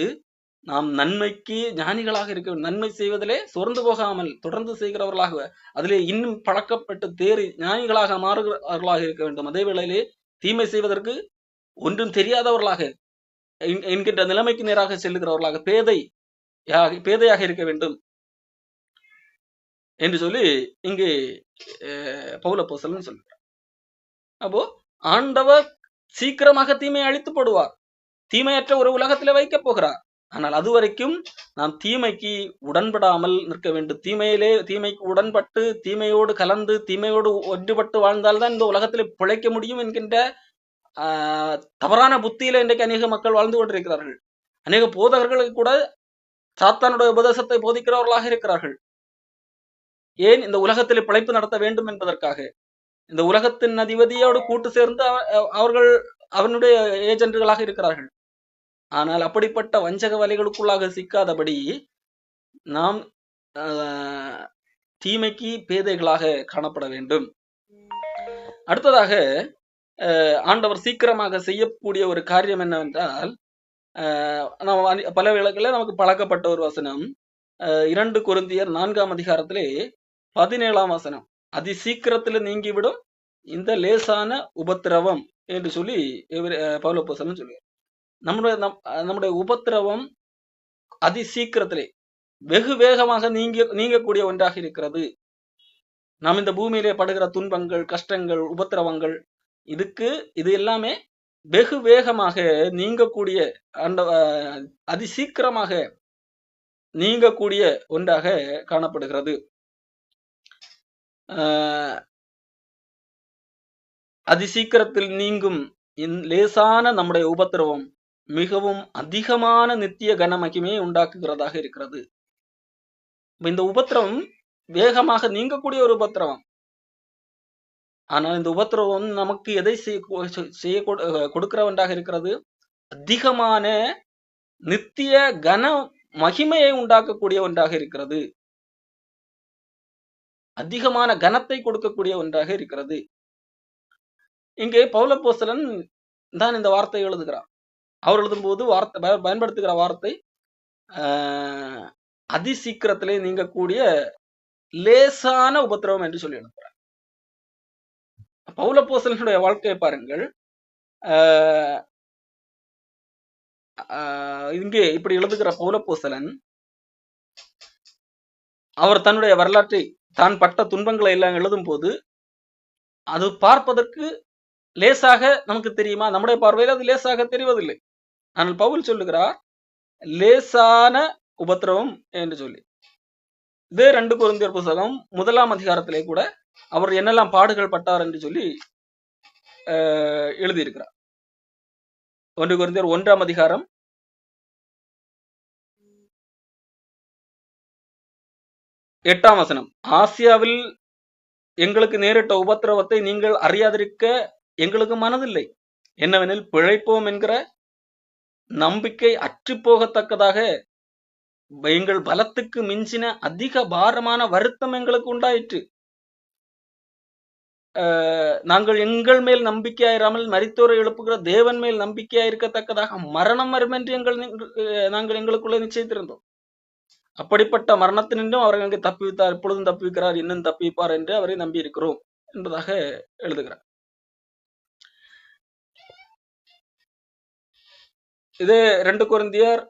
[SPEAKER 1] நாம் நன்மைக்கு ஞானிகளாக இருக்க, நன்மை செய்வதிலே சோர்ந்து போகாமல் தொடர்ந்து செய்கிறவர்களாக, அதிலே இன்னும் பழக்கப்பட்டு தேறி ஞானிகளாக மாறுகிறவர்களாக இருக்க வேண்டும். அதே வேளையிலே தீமை செய்வதற்கு ஒன்றும் தெரியாதவர்களாக என்கின்ற நிலைமைக்கு நேராக செல்லுகிறவர்களாக பேதையாக இருக்க வேண்டும் என்று சொல்லி இங்கு பவுல் அப்போஸ்தலன் சொல்கிறார். அப்போ ஆண்டவர் சீக்கிரமாக தீமையை அழித்து போடுவார், தீமையற்ற ஒரு உலகத்திலே வைக்கப் போகிறார். ஆனால் அதுவரைக்கும் நாம் தீமைக்கு உடன்படாமல் நிற்க வேண்டும். தீமைக்கு உடன்பட்டு தீமையோடு கலந்து தீமையோடு ஒன்றுபட்டு வாழ்ந்தால்தான் இந்த உலகத்திலே பிழைக்க முடியும் என்கின்ற தவறான புத்தியில இன்றைக்கு அநேக மக்கள் வாழ்ந்து கொண்டிருக்கிறார்கள். அநேக போதகர்களுக்கு கூட சாத்தானுடைய உபதேசத்தை போதிக்கிறவர்களாக இருக்கிறார்கள். ஏன்? இந்த உலகத்திலே பிழைப்பு நடத்த வேண்டும் என்பதற்காக. இந்த உலகத்தின் அதிபதியோடு கூட்டு சேர்ந்து அவர்கள் அவனுடைய ஏஜென்ட்டுகளாக இருக்கிறார்கள். ஆனால் அப்படிப்பட்ட வஞ்சக வலைகளுக்குள்ளாக சிக்காதபடி நாம் தீமைக்கு பேதைகளாக காணப்பட வேண்டும். அடுத்ததாக ஆண்டவர் சீக்கிரமாக செய்யக்கூடிய ஒரு காரியம் என்னவென்றால், பல வேளைகளில் நமக்கு பழக்கப்பட்ட ஒரு வசனம் 2 கொரிந்தியர் 4ஆம் அதிகாரத்திலே 17ஆம் வசனம், அதி சீக்கிரத்தில் நீங்கிவிடும் இந்த லேசான உபத்திரவம் என்று சொல்லி பவுல் அப்போஸ்தலன் சொல்லுவார். நம்முடைய உபத்திரவம் அதி சீக்கிரத்திலே வெகு வேகமாக நீங்கக்கூடிய ஒன்றாக இருக்கிறது. நாம் இந்த பூமியிலே படுகிற துன்பங்கள், கஷ்டங்கள், உபத்திரவங்கள், இது எல்லாமே வெகு வேகமாக நீங்கக்கூடிய, அதி சீக்கிரமாக நீங்கக்கூடிய ஒன்றாக காணப்படுகிறது. அதி சீக்கிரத்தில் நீங்கும் லேசான நம்முடைய உபத்திரவம் மிகவும் அதிகமான நித்திய கன மகிமையை உண்டாக்குகிறதாக இருக்கிறது. இந்த உபத்திரவம் வேகமாக நீங்கக்கூடிய ஒரு உபத்திரவம். ஆனால் இந்த உபத்திரவம் நமக்கு எதை செய்ய கொடுக்கிற ஒன்றாக இருக்கிறது? அதிகமான நித்திய கன மகிமையை உண்டாக்கக்கூடிய ஒன்றாக இருக்கிறது. அதிகமான கனத்தை கொடுக்கக்கூடிய ஒன்றாக இருக்கிறது. இங்கே பவுல் அப்போஸ்தலன் தான் இந்த வார்த்தை எழுதுகிறார். அவர் எழுதும் போது பயன்படுத்துகிற வார்த்தை அதி சீக்கிரத்திலே நீங்கக்கூடிய லேசான உபத்திரவம் என்று சொல்லி எழுதுகிறார். பவுல் அப்போஸ்தலனுடைய வாழ்க்கையை பாருங்கள். இங்கே இப்படி எழுதுகிற பவுல் அப்போஸ்தலன் அவர் தன்னுடைய வரலாற்றை, தான் பட்ட துன்பங்களை எல்லாம் எழுதும் போது அது பார்ப்பதற்கு லேசாக நமக்கு தெரியுமா? நம்முடைய பார்வையில் அது லேசாக தெரிவதில்லை. ஆனால் பவுல் சொல்லுகிறார் லேசான உபத்திரவம் என்று சொல்லி. இதே 2 கொரிந்தியர் புத்தகம் 1ஆம் அதிகாரத்திலே கூட அவர் என்னெல்லாம் பாடுகள் பட்டார் என்று சொல்லி எழுதியிருக்கிறார். 1 கொரிந்தியர் 1ஆம் அதிகாரம் 8ஆம் வசனம், ஆசியாவில் எங்களுக்கு நேரிட்ட உபத்திரவத்தை நீங்கள் அறியாதிருக்க எங்களுக்கு மனதில்லை. என்னவெனில் பிழைப்போம் என்கிற நம்பிக்கை அற்று போகத்தக்கதாக எங்கள் பலத்துக்கு மிஞ்சின அதிக பாரமான வருத்தம் எங்களுக்கு உண்டாயிற்று. நாங்கள் எங்கள் மேல் நம்பிக்கையாயிராமல் மரித்தோரை எழுப்புகிற தேவன் மேல் நம்பிக்கையாயிருக்கத்தக்கதாக மரணம் வரும் என்று நாங்கள் எங்களுக்குள்ளே நிச்சயித்திருந்தோம். அப்படிப்பட்ட மரணத்தினின்றும் அவர் எங்களுக்கு தப்பிவித்தார், எப்பொழுதும் தப்பிவிக்கிறார், இன்னும் தப்பிப்பார் என்று அவரை நம்பி இருக்கிறோம் என்பதாக எழுதுகிறார். இதே 2 கொரிந்தியர்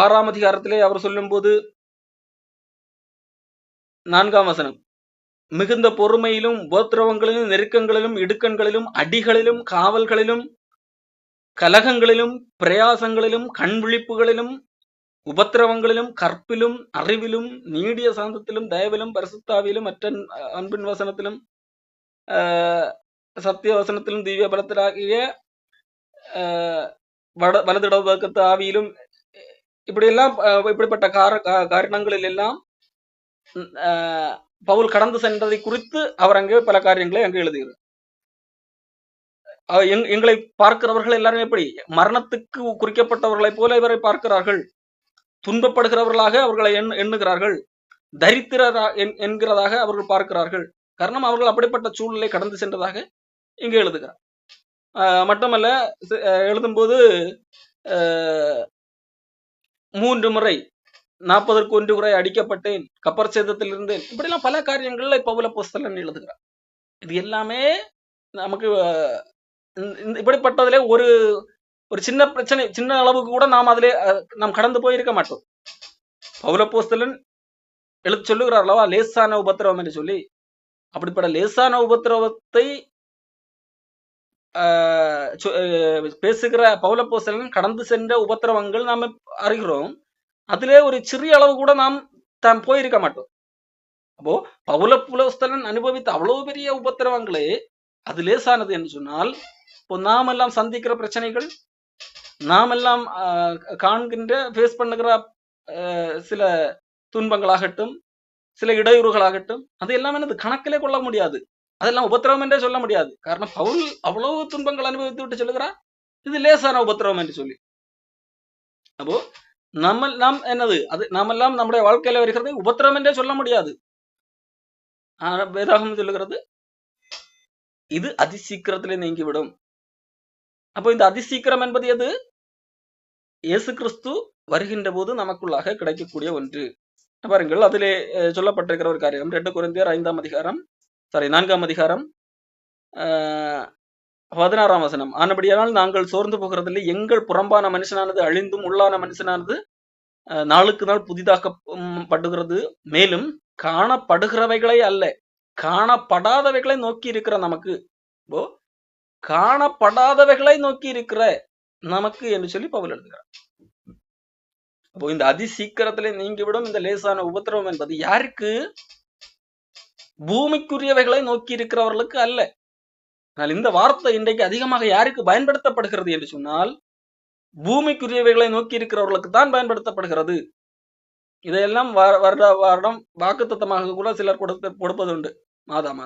[SPEAKER 1] 6ஆம் அதிகாரத்திலே அவர் சொல்லும் போது 4ஆம் வசனம், மிகுந்த பொறுமையிலும் உபத்திரவங்களிலும் நெருக்கங்களிலும் இடுக்கண்களிலும் அடிகளிலும் காவல்களிலும் கலகங்களிலும் பிரயாசங்களிலும் கண்விழிப்புகளிலும் உபத்திரவங்களிலும் கற்பிலும் அறிவிலும் நீடிய சாந்தத்திலும் தயவிலும் பரிசுத்தாவிலும் மற்ற அன்பின் வசனத்திலும் சத்திய வசனத்திலும் திவ்ய பலத்திலாகிய வலதிடவர்க்கத்து ஆவியிலும் இப்படியெல்லாம் இப்படிப்பட்ட காரணங்களில் எல்லாம் பவுல் கடந்து சென்றதை குறித்து அவர் அங்கே பல காரியங்களை அங்கே எழுதுகிறார். எங்களை பார்க்கிறவர்கள் எல்லாரும் எப்படி மரணத்துக்கு குறிக்கப்பட்டவர்களை போல இவரை பார்க்கிறார்கள், துன்பப்படுகிறவர்களாக அவர்களை எண்ணுகிறார்கள், தரித்திரரா என்கிறதாக அவர்கள் பார்க்கிறார்கள். காரணம் அவர்கள் அப்படிப்பட்ட சூழ்நிலை கடந்து சென்றதாக இங்கே எழுதுகிறார். மட்டுமல்ல, எழுதும்போது 3 முறை 40 முறை அடிக்கப்பட்டேன், கப்பர் சேதத்தில் இருந்தேன், இப்படிலாம் பல காரியங்கள்ல பவுல் அப்போஸ்தலன் எழுதுகிறார். இது எல்லாமே நமக்கு இப்படிப்பட்டதிலே ஒரு சின்ன பிரச்சனை, சின்ன அளவுக்கு கூட நாம் கடந்து போயிருக்க மாட்டோம். பவுல் அப்போஸ்தலன் சொல்லுகிறார் அல்லவா, லேசான உபத்திரவம் என்று சொல்லி. அப்படிப்பட்ட லேசான உபத்திரவத்தை பேசுகிற பவுல் அப்போஸ்தலன் கடந்து சென்ற உபத்திரவங்கள் நாம் அறிகிறோம். அதிலே ஒரு சிறிய அளவு கூட நாம் போயிருக்க மாட்டோம். அப்போ பவுல் அப்போஸ்தலன் அனுபவித்த அவ்வளவு பெரிய உபத்திரவங்களே அது லேசானது என்று சொன்னால், இப்போ நாம் எல்லாம் சந்திக்கிற பிரச்சனைகள், நாம் எல்லாம் காண்கின்ற ஃபேஸ் பண்ணுகிற சில துன்பங்களாகட்டும், சில இடையூறுகளாகட்டும், அது எல்லாம் என்னது கணக்கிலே கொள்ள முடியாது, அதெல்லாம் உபத்திரவம் என்றே சொல்ல முடியாது. காரணம் பவுல் அவ்வளவு துன்பங்கள் அனுபவித்து விட்டு சொல்லுகிறார் இது லேசான உபத்திரவம் என்று சொல்லி. அப்போ நாம் என்னது அது நாமெல்லாம் நம்முடைய வாழ்க்கையில வருகிறது உபத்திரவம் என்றே சொல்ல முடியாது. வேதாகம் சொல்லுகிறது இது அதிசீக்கிரத்திலே நீங்கிவிடும். அப்போ இந்த அதிசீக்கிரம் என்பது எது? இயேசு கிறிஸ்து வருகின்ற போது நமக்குள்ளாக கிடைக்கக்கூடிய ஒன்று. பாருங்கள், அதிலே சொல்லப்பட்டிருக்கிற ஒரு காரியம் 2 கொரிந்தியர் 4ஆம் அதிகாரம் 16ஆம் வசனம், ஆனபடியானால் நாங்கள் சோர்ந்து போகிறதில்லை, எங்கள் புறம்பான மனுஷனானது அழிந்தும் உள்ளான மனுஷனானது நாளுக்கு நாள் புதிதாக்கப்படுகிறது, மேலும் காணப்படுகிறவைகளை அல்ல காணப்படாதவைகளை நோக்கி இருக்கிற நமக்கு, காணப்படாதவைகளை நோக்கி இருக்கிற நமக்கு என்று சொல்லி பவுல் எழுதுகிறார். அப்போ இந்த அதிசீக்கிரத்திலே நீங்கிவிடும் இந்த லேசான உபத்திரவம் என்பது யாருக்கு? பூமிக்குரியவைகளை நோக்கி இருக்கிறவர்களுக்கு அல்ல. ஆனால் இந்த வார்த்தை இன்றைக்கு அதிகமாக யாருக்கு பயன்படுத்தப்படுகிறது என்று சொன்னால், பூமிக்குரியவைகளை நோக்கி இருக்கிறவர்களுக்கு தான் பயன்படுத்தப்படுகிறது. இதையெல்லாம் வருடம் வாக்குத்தத்தமாக கூட சிலர் கொடுப்பது உண்டு. மாதம்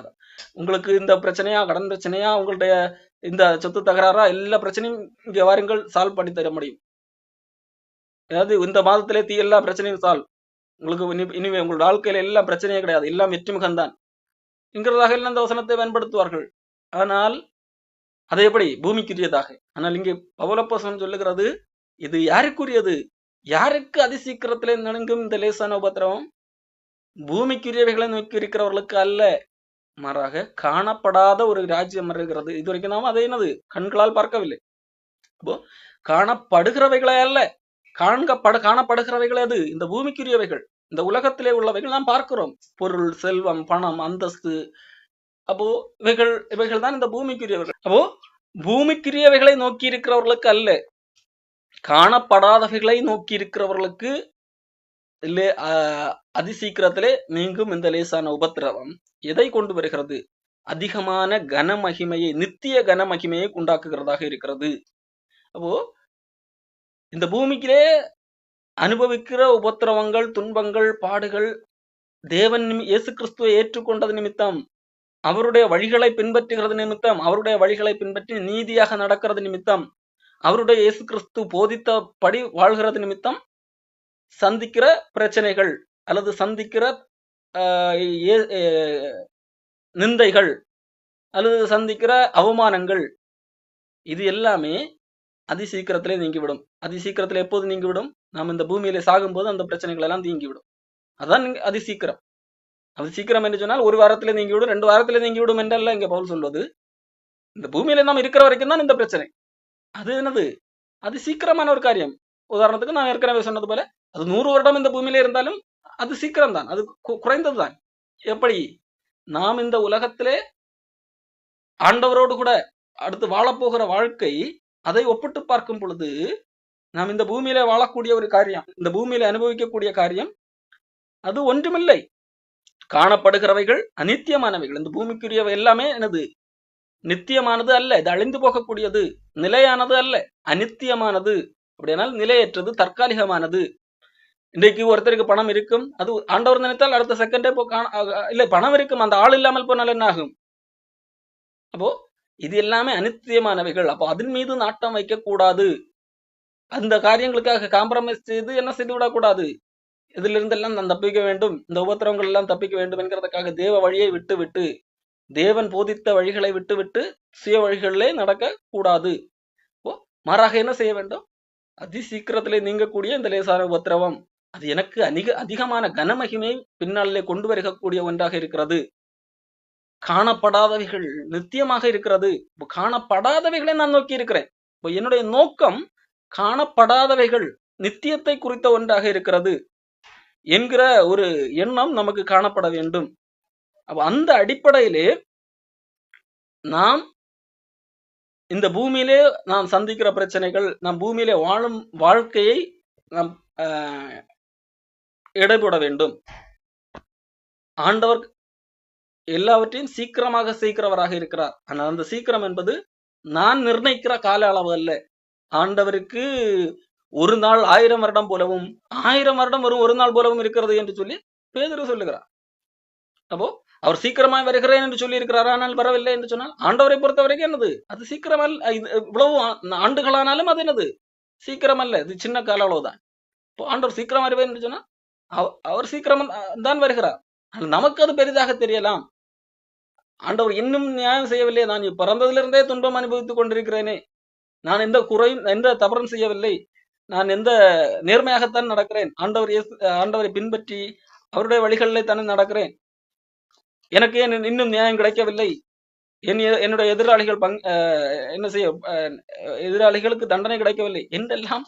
[SPEAKER 1] உங்களுக்கு இந்த பிரச்சனையா, கடன் பிரச்சனையா, உங்களுடைய இந்த சொத்து தகராறா, எல்லா பிரச்சனையும் இங்க வாருங்கள், சால்வ் பண்ணி தர முடியும். அதாவது இந்த மாதத்திலே எல்லா பிரச்சனையும் சால்வ், உங்களுக்கு இனிமே உங்களுடைய வாழ்க்கையில எல்லா பிரச்சனையும் கிடையாது, எல்லாம் வெற்றிமுகம்தான் என்கிறதாக எல்லாம் இந்த வசனத்தை பயன்படுத்துவார்கள். ஆனால் அது எப்படி? பூமிக்குரியதாக. ஆனால் இங்கே பவுல் அப்போஸ்தலன் சொல்லுகிறது இது யாருக்குரியது? யாருக்கு அதிசீக்கிரத்திலே நெருங்கும் இந்த லேசான உபத்திரவம்? பூமிக்குரியவைகளை நோக்கி இருக்கிறவர்களுக்கு அல்ல, மாறாக காணப்படாத ஒரு ராஜ்யம் வருகிறது. இதுவரைக்கும் நாம் அதை என்னது கண்களால் பார்க்கவில்லை. அப்போ காணப்படுகிறவைகளே அல்ல, காணப்படுகிறவைகளே அது இந்த பூமிக்குரியவைகள், இந்த உலகத்திலே உள்ளவைகள் நாம் பார்க்கிறோம். பொருள், செல்வம், பணம், அந்தஸ்து. அப்போ இவைகள் தான் இந்த பூமிக்குரியவைகள். அப்போ பூமிக்குரியவைகளை நோக்கி இருக்கிறவர்களுக்கு அல்ல, காணப்படாதவைகளை நோக்கி இருக்கிறவர்களுக்கு அதிசீக்கிரத்திலே நீங்கும் இந்த லேசான உபத்திரவம் எதை கொண்டு வருகிறது? அதிகமான கனமகிமையை, நித்திய கனமகிமையை உண்டாக்குகிறதாக இருக்கிறது. அப்போ இந்த பூமிக்கிலே அனுபவிக்கிற உபத்திரவங்கள், துன்பங்கள், பாடுகள் தேவன் இயேசு கிறிஸ்துவை ஏற்றுக்கொண்டது நிமித்தம், அவருடைய வழிகளை பின்பற்றுகிறது நிமித்தம், அவருடைய வழிகளை பின்பற்றி நீதியாக நடக்கிறது நிமித்தம், அவருடைய இயேசு கிறிஸ்து போதித்தபடி வாழ்கிறது நிமித்தம் சந்திக்கிற பிரச்சனைகள் அல்லது சந்திக்கிற நிந்தைகள் அல்லது சந்திக்கிற அவமானங்கள், இது எல்லாமே அதி சீக்கிரத்திலே நீங்கிவிடும். அதி சீக்கிரத்திலே எப்போது நீங்கிவிடும்? நாம் இந்த பூமியிலே சாகும்போது அந்த பிரச்சனைகள் எல்லாம் நீங்கிவிடும். அதான் அதி சீக்கிரம். அது சீக்கிரம் என்று சொன்னால் 1 வாரத்திலே நீங்கிவிடும், 2 வாரத்திலே நீங்கிவிடும் என்றல்ல இங்க பவுல் சொல்வது. இந்த பூமியில நாம் இருக்கிற வரைக்கும் தான் இந்த பிரச்சனை. அது என்னது? அது சீக்கிரமான ஒரு காரியம். உதாரணத்துக்கு நான் ஏற்கனவே சொன்னது போல, அது 100 வருடம் இந்த பூமியிலே இருந்தாலும் அது சீக்கிரம் தான். அது குறைந்தது தான். எப்படி? நாம் இந்த உலகத்திலே ஆண்டவரோடு கூட அடுத்து வாழப்போகிற வாழ்க்கை, அதை ஒப்பிட்டு பார்க்கும் பொழுது, நாம் இந்த பூமியிலே வாழக்கூடிய ஒரு காரியம், இந்த பூமியில அனுபவிக்கக்கூடிய காரியம், அது ஒன்றுமில்லை. காணப்படுகிறவைகள் அநித்தியமானவைகள். இந்த பூமிக்குரியவை எல்லாமே என்னது? நித்தியமானது அல்ல. இது அழிந்து போகக்கூடியது. நிலையானது அல்ல, அநித்தியமானது. அப்படியானால் நிலையற்றது, தற்காலிகமானது. இன்றைக்கு ஒருத்தருக்கு பணம் இருக்கும், அது ஆண்டவர் நினைத்தால் அடுத்த செகண்டே இல்ல, பணம் இருக்கும், அந்த ஆள் இல்லாமல் போனால் என்ன ஆகும்? அப்போ இது எல்லாமே அநித்தியமானவைகள். அப்போ அதன் மீது நாட்டம் வைக்க கூடாது. அந்த காரியங்களுக்காக காம்ப்ரமைஸ் செய்து என்ன செய்து விடக்கூடாது. இதுல இருந்தெல்லாம் நான் தப்பிக்க வேண்டும், இந்த உபத்திரவங்கள் எல்லாம் தப்பிக்க வேண்டும் என்கிறதுக்காக தேவ வழியை விட்டு விட்டு, தேவன் போதித்த வழிகளை விட்டு விட்டு சுய வழிகளிலே நடக்க கூடாது. மாறாக என்ன செய்ய வேண்டும்? அதி சீக்கிரத்திலே நீங்கக்கூடிய இந்த லேசான உபத்திரவம், அது எனக்கு அதிகமான கனமகிமை பின்னாலே கொண்டு வருகக்கூடிய ஒன்றாக இருக்கிறது. காணப்படாதவைகள் நித்தியமாக இருக்கிறது. காணப்படாதவைகளை நான் நோக்கி இருக்கிறேன். இப்போ என்னுடைய நோக்கம் காணப்படாதவைகள் நித்தியத்தை குறித்த ஒன்றாக இருக்கிறது என்கிற ஒரு எண்ணம் நமக்கு காணப்பட வேண்டும். அப்ப அந்த அடிப்படையிலே நாம் இந்த பூமியிலே நாம் சந்திக்கிற பிரச்சனைகள், நாம் பூமியிலே வாழும் வாழ்க்கையை நாம் எடைபோட வேண்டும். ஆண்டவர் எல்லாவற்றையும் சீக்கிரமாக செய்கிறவராக இருக்கிறார். ஆனால் அந்த சீக்கிரம் என்பது நான் நிர்ணயிக்கிற கால அளவு அல்ல. ஆண்டவருக்கு ஒரு நாள் 1000 வருடம் போலவும் 1000 வருடம் ஒரு நாள் போலவும் இருக்கிறது என்று சொல்லி பேதுரு சொல்லுகிறார். அப்போ அவர் சீக்கிரமாய் வருகிறேன் என்று சொல்லி இருக்கிறார், ஆனால் வரவில்லை என்று சொன்னால் ஆண்டவரை பொறுத்த வரைக்கும் என்னது? அது சீக்கிரம் அல்ல. இவ்வளவு ஆண்டுகளானாலும் அது என்னது? சீக்கிரம் அல்ல, இது சின்ன கால அளவுதான். இப்போ ஆண்டவர் சீக்கிரம் வருவேன் என்று சொன்னால் அவர் சீக்கிரம் தான் வருகிறார். நமக்கு அது பெரிதாக தெரியலாம். ஆண்டவர் இன்னும் நியாயம் செய்யவில்லை, நான் பிறந்ததிலிருந்தே துன்பம் அனுபவித்துக் கொண்டிருக்கிறேனே, நான் எந்த தவறும் செய்யவில்லை, நான் எந்த நேர்மையாகத்தான் நடக்கிறேன், ஆண்டவரை பின்பற்றி அவருடைய வழிகளிலே தானே நடக்கிறேன், எனக்கு ஏன் இன்னும் நியாயம் கிடைக்கவில்லை, என்னுடைய எதிராளிகள் என்ன செய்ய எதிராளிகளுக்கு தண்டனை கிடைக்கவில்லை என்றெல்லாம்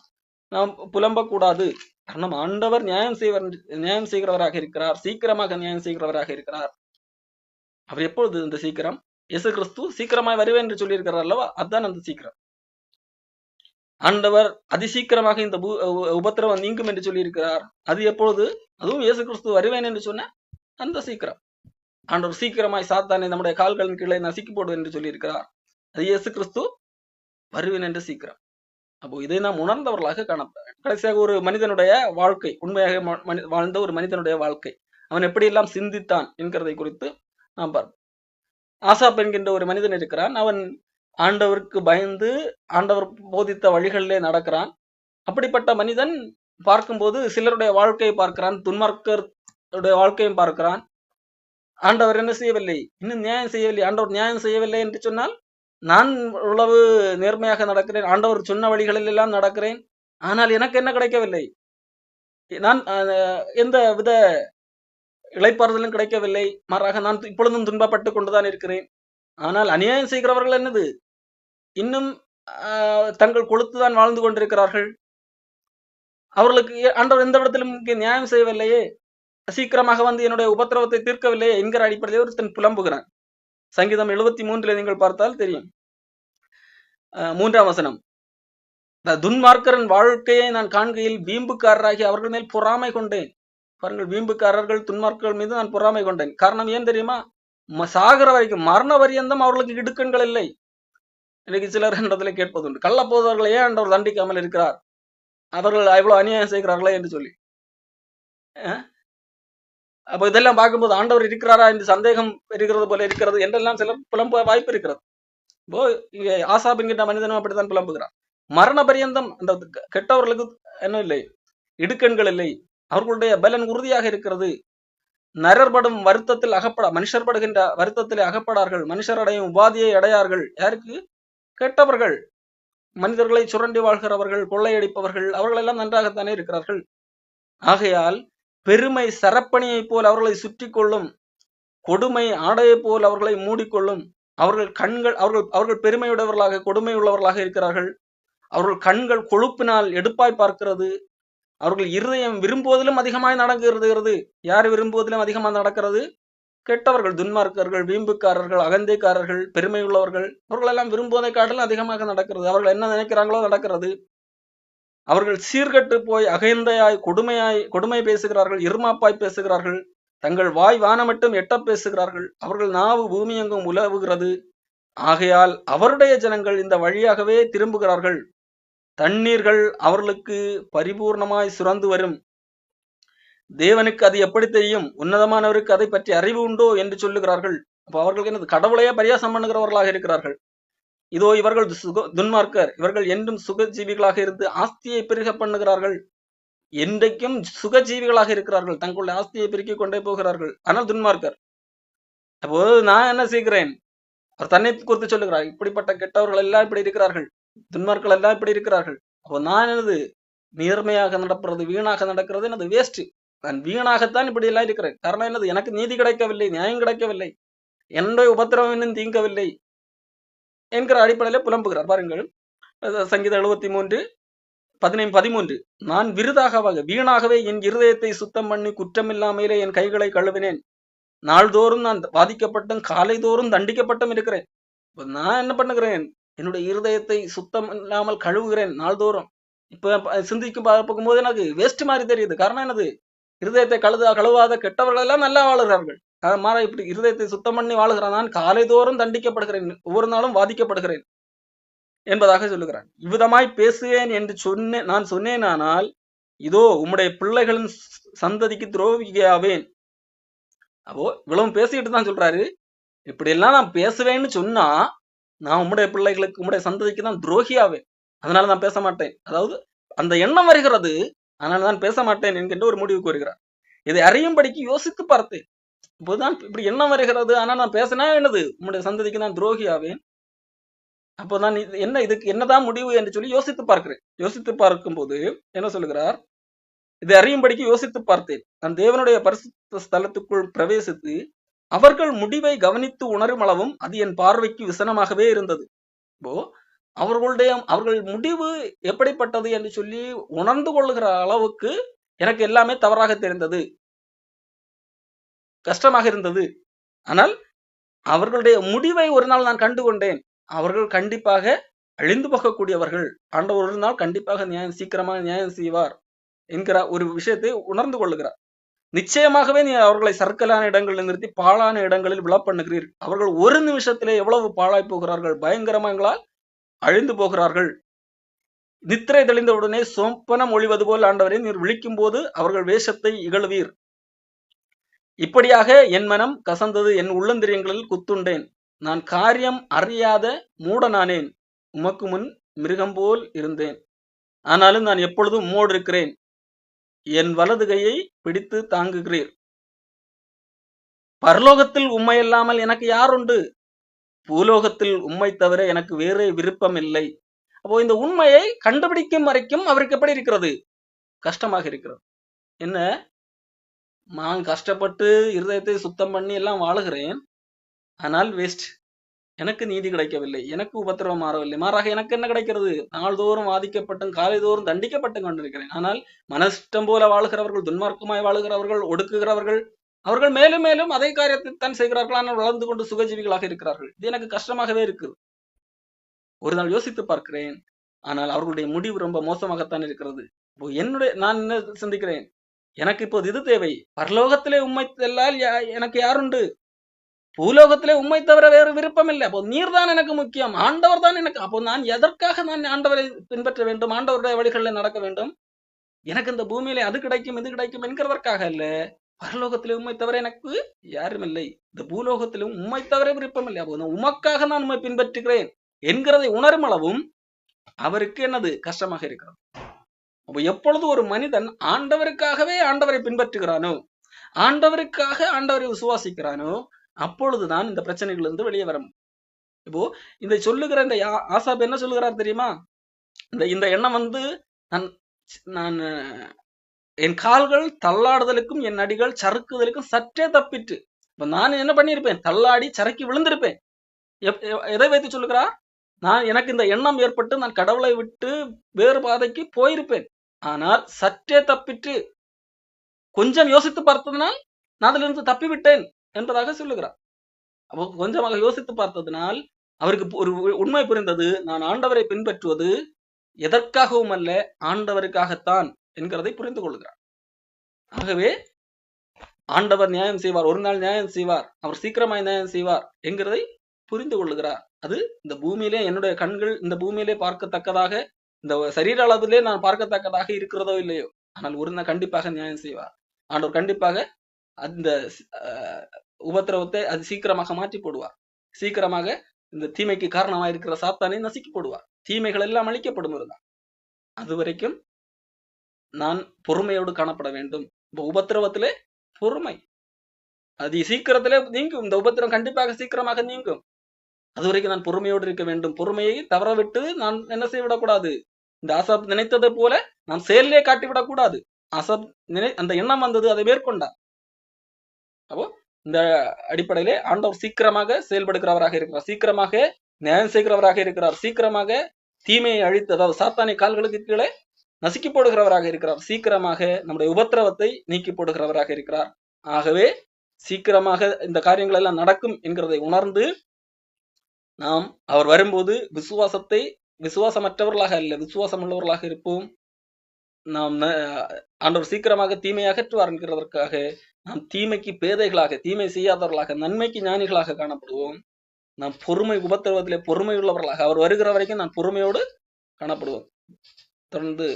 [SPEAKER 1] நாம் புலம்பக்கூடாது. காரணம் ஆண்டவர் நியாயம் செய்கிறவராக இருக்கிறார், சீக்கிரமாக நியாயம் செய்கிறவராக இருக்கிறார். அவர் எப்பொழுது இந்த சீக்கிரம்? இயேசு கிறிஸ்து சீக்கிரமாய் வருவேன் என்று சொல்லி இருக்கிறார் அல்லவா? அதுதான் அந்த சீக்கிரம். ஆண்டவர் அதிசீக்கிரமாக இந்த உபத்திரவம் நீங்கும் என்று சொல்லி இருக்கிறார். அது எப்பொழுது? அதுவும் இயேசு கிறிஸ்து வருவேன் என்று சொன்ன அந்த சீக்கிரம். ஆண்டவர் சீக்கிரமாய் சாத்தானை நம்முடைய கால்களின் கீழே நசுக்கி போடுவேன் என்று சொல்லி இருக்கிறார். அது இயேசு கிறிஸ்து வருவேன் என்று சீக்கிரம். அப்போ இதை நாம் உணர்ந்தவர்களாக காணப்பட. கடைசியாக ஒரு மனிதனுடைய வாழ்க்கை, உண்மையாக வாழ்ந்த ஒரு மனிதனுடைய வாழ்க்கை, அவன் எப்படியெல்லாம் சிந்தித்தான் என்கிறதை குறித்து நாம் பார்ப்போம். ஆசாப் என்கின்ற ஒரு மனிதன் இருக்கிறான். அவன் ஆண்டவருக்கு பயந்து ஆண்டவர் போதித்த வழிகளிலே நடக்கிறான். அப்படிப்பட்ட மனிதன் பார்க்கும்போது சிலருடைய வாழ்க்கையை பார்க்கிறான், துன்மார்க்கருடைய வாழ்க்கையும் பார்க்கிறான். ஆண்டவர் என்ன செய்யவில்லை? இன்னும் நியாயம் செய்யவில்லை. ஆண்டவர் நியாயம் செய்யவில்லை என்று சொன்னால் நான் உளவு நேர்மையாக நடக்கிறேன், ஆண்டவர் சொன்ன வழிகளில் எல்லாம் நடக்கிறேன், ஆனால் எனக்கு என்ன கிடைக்கவில்லை? நான் எந்த வித இளைப்பாறுதலும் கிடைக்கவில்லை, மாறாக நான் இப்பொழுதும் துன்பப்பட்டு கொண்டுதான் இருக்கிறேன். ஆனால் அநியாயம் செய்கிறவர்கள் என்னது? இன்னும் தங்கள் கொளுத்துதான் வாழ்ந்து கொண்டிருக்கிறார்கள். அவர்களுக்கு ஆண்டவர் எந்த விடத்திலும் நியாயம் செய்யவில்லையே, சீக்கிரமாக வந்து என்னுடைய உபத்திரவத்தை தீர்க்கவில்லையே என்கிற அடிப்படையில் ஒருத்தன் புலம்புகிறான். சங்கீதம் 73 நீங்கள் பார்த்தால் தெரியும். 3ஆம் வசனம், துன்மார்க்கரின் வாழ்க்கையை நான் காண்கையில் வீம்புக்காரராகி அவர்கள் மேல் பொறாமை கொண்டேன். பாருங்கள், வீம்புக்காரர்கள் துன்மார்க்கர்கள் மீது நான் பொறாமை கொண்டேன். காரணம் ஏன் தெரியுமா? சாகர வரைக்கும் மரண பரியந்தம் அவர்களுக்கு இடுக்கண்கள் இல்லை. இன்னைக்கு சிலர் என்றதுல கேட்பதுண்டு, கள்ள போதவர்களை ஏன் ஆண்டவர் தண்டிக்காமல் இருக்கிறார், அவர்கள் எவ்வளவு அநியாயம் செய்கிறார்களே என்று சொல்லி. அப்ப இதெல்லாம் பார்க்கும்போது ஆண்டவர் இருக்கிறாரா என்று சந்தேகம் இருக்கிறது போல இருக்கிறது என்றெல்லாம் சிலர் புலம்ப வாய்ப்பு இருக்கிறது. இப்போ இங்க ஆசாப் என்கின்ற மனிதனும் அப்படித்தான் புலம்புகிறான். மரண பரியந்தம் அந்த கெட்டவர்களுக்கு என்ன இல்லை? இடுக்கண்கள் இல்லை, அவர்களுடைய பலன் உறுதியாக இருக்கிறது. நரர்படும் வருத்தத்தில் மனுஷர் படுகின்ற வருத்தத்திலே அகப்படார்கள். மனுஷர் அடையும் உபாதியை அடையார்கள். யாருக்கு? கெட்டவர்கள், மனிதர்களை சுரண்டி வாழ்கிறவர்கள், கொள்ளையடிப்பவர்கள், அவர்கள் எல்லாம் நன்றாகத்தானே இருக்கிறார்கள். ஆகையால் பெருமை சரப்பணியை போல் அவர்களை சுற்றி கொள்ளும், கொடுமை ஆடையை போல் அவர்களை மூடிக்கொள்ளும். அவர்கள் பெருமையுடையவர்களாக, கொடுமை உள்ளவர்களாக இருக்கிறார்கள். அவர்கள் கண்கள் கொழுப்பினால் எடுப்பாய் பார்க்கிறது. அவர்கள் இருதயம் விரும்புவதிலும் அதிகமாய் நடக்கிறது. யார் விரும்புவதிலும் அதிகமாக நடக்கிறது? கெட்டவர்கள், துன்மார்க்கர்கள், வீம்புக்காரர்கள், அகந்தைக்காரர்கள், பெருமை உள்ளவர்கள், அவர்கள் எல்லாம் விரும்புவதை காட்டிலும் அதிகமாக நடக்கிறது. அவர்கள் என்ன நினைக்கிறாங்களோ நடக்கிறது. அவர்கள் சீர்கட்டு போய் அகந்தையாய் கொடுமை பேசுகிறார்கள், இருமாப்பாய் பேசுகிறார்கள். தங்கள் வாய் வானமட்டும் எட்ட பேசுகிறார்கள். அவர்கள் நாவு பூமி எங்கும் உலவுகிறது. ஆகையால் அவருடைய ஜனங்கள் இந்த வழியாகவே திரும்புகிறார்கள். தண்ணீர்கள் அவர்களுக்கு பரிபூர்ணமாய் சுரந்து வரும். தேவனுக்கு அது எப்படி தெரியும்? உன்னதமானவருக்கு அதை பற்றி அறிவு உண்டோ என்று சொல்லுகிறார்கள். அப்போ அவர்களுக்கு என்னது? கடவுளையே பரியாசம் பண்ணுகிறவர்களாக இருக்கிறார்கள். இதோ இவர்கள் துன்மார்க்கர். இவர்கள் என்றும் சுகஜீவிகளாக இருந்து ஆஸ்தியை பெருக பண்ணுகிறார்கள். என்றைக்கும் சுகஜீவிகளாக இருக்கிறார்கள். தங்களுடைய ஆஸ்தியை பெருக்கிக் கொண்டே போகிறார்கள். ஆனால் துன்மார்க்கர். அப்போ நான் என்ன செய்கிறேன்? அவர் தன்னை குறித்து சொல்லுகிறார். இப்படிப்பட்ட கெட்டவர்கள் எல்லாம் இப்படி இருக்கிறார்கள், துன்மார்கள் எல்லாம் இப்படி இருக்கிறார்கள். அப்போ நான் என்னது? நேர்மையாக நடப்புறது, வீணாக நடக்கிறது என்னது? வேஸ்ட். நான் வீணாகத்தான் இப்படி எல்லாம் இருக்கிறேன். காரணம் என்னது? எனக்கு நீதி கிடைக்கவில்லை, நியாயம் கிடைக்கவில்லை, என்னுடைய உபத்திரவம் இன்னும் தீங்கவில்லை என்கிற அடிப்படையில புலம்புகிறார். பாருங்கள், சங்கீதம் 73:13. நான் வீணாகவே என் இருதயத்தை சுத்தம் பண்ணி குற்றமில்லாமலே என் கைகளை கழுவினேன். நாள்தோறும் நான் பாதிக்கப்பட்டும் காலைதோறும் தண்டிக்கப்பட்டும் இருக்கிறேன். நான் என்ன பண்ணுகிறேன்? என்னுடைய இருதயத்தை சுத்தம் இல்லாமல் கழுவுகிறேன் நாள்தோறும். இப்ப சிந்திக்கும் பார்க்கும்போது எனக்கு வேஸ்ட் மாதிரி தெரியுது. காரணம் என்னது? இருதயத்தை கழுவாத கெட்டவர்கள் எல்லாம் நல்லா வாழுகிறார்கள். மாற இப்படி இருதயத்தை சுத்தம் பண்ணி வாழுகிறான். நான் காலைதோறும் தண்டிக்கப்படுகிறேன், ஒவ்வொரு நாளும் வாதிக்கப்படுகிறேன் என்பதாக சொல்லுகிறான். இவ்விதமாய் பேசுவேன் என்று நான் சொன்னேனானால் இதோ உம்முடைய பிள்ளைகளின் சந்ததிக்கு துரோகியாவேன். அப்போ இவ்வளவு பேசிக்கிட்டு தான் சொல்றாரு, இப்படி எல்லாம் நான் பேசுவேன்னு சொன்னா நான் உம்முடைய பிள்ளைகளுக்கு, உம்முடைய சந்ததிக்கு தான் துரோகியாவேன். அதனால நான் பேச மாட்டேன். அதாவது அந்த எண்ணம் வருகிறது, அதனால நான் பேச மாட்டேன் என்கின்ற ஒரு முடிவுக்கு வருகிறார். இதை அறியும்படிக்கு யோசித்து பார்த்தேன். இப்போதான் இப்படி எண்ணம் வருகிறது, ஆனா நான் பேசினா என்னது? உம்முடைய சந்ததிக்கு நான் துரோகியாவேன். அப்போதான் என்ன, இதுக்கு என்னதான் முடிவு என்று சொல்லி யோசித்து பார்க்கிறேன். யோசித்து பார்க்கும்போது என்ன சொல்லுகிறார்? இதை அறியும்படிக்கு யோசித்து பார்த்தேன். நான் தேவனுடைய பரிசுத்த ஸ்தலத்துக்குள் பிரவேசித்து அவர்கள் முடிவை கவனித்து உணரும் அளவும் அது என் பார்வைக்கு விசனமாகவே இருந்தது. இப்போ அவர்கள் முடிவு எப்படிப்பட்டது என்று சொல்லி உணர்ந்து கொள்ளுகிற அளவுக்கு எனக்கு எல்லாமே தவறாக தெரிந்தது, கஷ்டமாக இருந்தது. ஆனால் அவர்களுடைய முடிவை ஒரு நாள் நான் கண்டு கொண்டேன். அவர்கள் கண்டிப்பாக அழிந்து போகக்கூடியவர்கள். ஆண்டவர் ஒரு நாள் கண்டிப்பாக சீக்கிரமாக நியாயம் செய்வார் என்கிற ஒரு விஷயத்தை உணர்ந்து கொள்ளுகிறார். நிச்சயமாகவே நீ அவர்களை சர்க்கலான இடங்களில் நிறுத்தி பாழான இடங்களில் விழ பண்ணுகிறீர்கள். அவர்கள் ஒரு நிமிஷத்திலே எவ்வளவு பாழாய் போகிறார்கள், பயங்கரமாங்களால் அழிந்து போகிறார்கள். நித்திரை தெளிந்தவுடனே சொப்பனம் ஒளிவது போல் ஆண்டவரை நீர் விழிக்கும் போது அவர்கள் வேஷத்தை இகழுவீர். இப்படியாக என் மனம் கசந்தது, என் உள்ளந்திரியங்களில் குத்துண்டேன். நான் காரியம் அறியாத மூடனானேன், உமக்கு முன் மிருகம் போல் இருந்தேன். ஆனாலும் நான் எப்பொழுதும் உம்மோடு இருக்கிறேன், என் வலது கையை பிடித்து தாங்குகிறீர். பரலோகத்தில் உம்மை இல்லாமல் எனக்கு யார் உண்டு? பூலோகத்தில் உம்மை தவிர எனக்கு வேறே விருப்பம் இல்லை. அப்போ இந்த உண்மையை கண்டுபிடிக்கும் வரைக்கும் அவருக்கு எப்படி இருக்கிறது? கஷ்டமாக இருக்கிறது. என்ன, நான் கஷ்டப்பட்டு இருதயத்தை சுத்தம் பண்ணி எல்லாம் வாழுகிறேன், ஆனால் வேஸ்ட். எனக்கு நீதி கிடைக்கவில்லை, எனக்கு உபத்திரவம் மாறவில்லை. மாறாக எனக்கு என்ன கிடைக்கிறது? நாள்தோறும் வாதிக்கப்பட்டும் காலைதோறும் தண்டிக்கப்பட்டு கொண்டிருக்கிறேன். ஆனால் மனஷ்டம் போல வாழுகிறவர்கள், துன்மார்க்கமாய் வாழுகிறவர்கள், ஒடுக்குகிறவர்கள், அவர்கள் மேலும் மேலும் அதே காரியத்தை தான் செய்கிறார்கள். ஆனால் வளர்ந்து கொண்டு சுகஜீவிகளாக இருக்கிறார்கள். இது எனக்கு கஷ்டமாகவே இருக்குது. ஒரு நாள் யோசித்து பார்க்கிறேன், ஆனால் அவர்களுடைய முடிவு ரொம்ப மோசமாகத்தான் இருக்கிறது. நான் என்ன சிந்திக்கிறேன்? எனக்கு இப்போது இது தேவை. பரலோகத்திலே உம்மை செல்லால் எனக்கு யாருண்டு? பூலோகத்திலே உம்மை தவிர வேறு விருப்பம் இல்லை. அப்போ நீர் தான் எனக்கு முக்கியம், ஆண்டவர் தான் எனக்கு. அப்போ நான் எதற்காக நான் ஆண்டவரை பின்பற்ற வேண்டும், ஆண்டவருடைய வழிகளில் நடக்க வேண்டும்? எனக்கு இந்த பூமியிலே அது கிடைக்கும் இது கிடைக்கும் என்கிறதற்காக அல்ல. பரலோகத்திலே உம்மை தவிர எனக்கு யாரும் இல்லை, இந்த பூலோகத்திலும் உம்மை தவிர விருப்பம் இல்லை. அப்போ உமக்காக நான் உம்மை பின்பற்றுகிறேன் என்கிறதை உணரும் அளவும் அவருக்கு என்னது? கஷ்டமாக இருக்கிறது. அப்போ எப்பொழுது ஒரு மனிதன் ஆண்டவருக்காகவே ஆண்டவரை பின்பற்றுகிறானோ, ஆண்டவருக்காக ஆண்டவரை விசுவாசிக்கிறானோ அப்பொழுதுதான் இந்த பிரச்சனைகளிலிருந்து வெளியே வர முடியும். இப்போ இதை சொல்லுகிற இந்த ஆசாப் என்ன சொல்லுகிறார் தெரியுமா? இந்த எண்ணம் வந்து நான் நான் என் கால்கள் தள்ளாடுதலுக்கும் என் அடிகள் சறுக்குதலுக்கும் சற்றே தப்பிட்டு. இப்ப நான் என்ன பண்ணியிருப்பேன்? தள்ளாடி சறுக்கி விழுந்திருப்பேன். எதை வைத்து சொல்லுகிறார்? எனக்கு இந்த எண்ணம் ஏற்பட்டு நான் கடவுளை விட்டு வேறு பாதைக்கு போயிருப்பேன். ஆனால் சற்றே தப்பிட்டு கொஞ்சம் யோசித்து பார்த்ததனால் நான் அதிலிருந்து தப்பிவிட்டேன் என்பதாக சொல்லுகிறார். அப்போ கொஞ்சமாக யோசித்து பார்த்ததனால் அவருக்கு ஒரு உண்மை புரிந்தது. நான் ஆண்டவரை பின்பற்றுவது எதற்காகவும் அல்ல, ஆண்டவருக்காகத்தான் என்கிறதை புரிந்து கொள்கிறார். ஆகவே ஆண்டவர் நியாயம் செய்வார், ஒரு நாள் நியாயம் செய்வார், அவர் சீக்கிரமாய் நியாயம் செய்வார் என்கிறதை புரிந்து கொள்ளுகிறார். அது இந்த பூமியிலே என்னுடைய கண்கள் இந்த பூமியிலே பார்க்கத்தக்கதாக, இந்த சரீர அளவிலே நான் பார்க்கத்தக்கதாக இருக்கிறதோ இல்லையோ, ஆனால் ஒரு நாள் கண்டிப்பாக நியாயம் செய்வார். ஆண்டவர் கண்டிப்பாக அந்த உபத்திரவத்தை அது சீக்கிரமாக மாற்றி போடுவார். சீக்கிரமாக இந்த தீமைக்கு காரணமாக இருக்கிற சாத்தானை நசுக்கி போடுவார். தீமைகள் எல்லாம் அழிக்கப்படும் இருந்தால் அது வரைக்கும் நான் பொறுமையோடு காணப்பட வேண்டும். இப்ப உபத்திரவத்திலே பொறுமை அது சீக்கிரத்திலே நீங்கும். இந்த உபத்திரம் கண்டிப்பாக சீக்கிரமாக நீங்கும். அது வரைக்கும் நான் பொறுமையோடு இருக்க வேண்டும். பொறுமையை தவற விட்டு நான் என்ன செய்யவிடக்கூடாது? இந்த ஆசாப் நினைத்ததை போல நான் செயலே காட்டிவிடக் கூடாது. ஆசாப் அந்த எண்ணம் வந்தது, அதை மேற்கொண்டார். அப்போ இந்த அடிப்படையிலே ஆண்டவர் சீக்கிரமாக செயல்படுகிறவராக இருக்கிறார், சீக்கிரமாக நியாயம் செய்கிறவராக இருக்கிறார், சீக்கிரமாக தீமையை அழித்து, அதாவது சாத்தானை கால்களுக்கு கீழே நசுக்கி போடுகிறவராக இருக்கிறார், சீக்கிரமாக நம்முடைய உபத்திரவத்தை நீக்கி போடுகிறவராக இருக்கிறார். ஆகவே சீக்கிரமாக இந்த காரியங்கள் எல்லாம் நடக்கும் என்கிறதை உணர்ந்து நாம் அவர் வரும்போது விசுவாசமற்றவர்களாக அல்ல, விசுவாசம் உள்ளவர்களாக இருப்போம். நாம் ஆண்டவர் சீக்கிரமாக தீமையை அகற்றுவார் என்கிறதற்காக நாம் தீமைக்கு பேதைகளாக, தீமை செய்யாதவர்களாக, நன்மைக்கு ஞானிகளாக காணப்படுவோம். நாம் பொறுமை, உபத்திரவத்திலே பொறுமை உள்ளவர்களாக, அவர் வருகிற வரைக்கும் நான் பொறுமையோடு காணப்படுவோம். தொடர்ந்து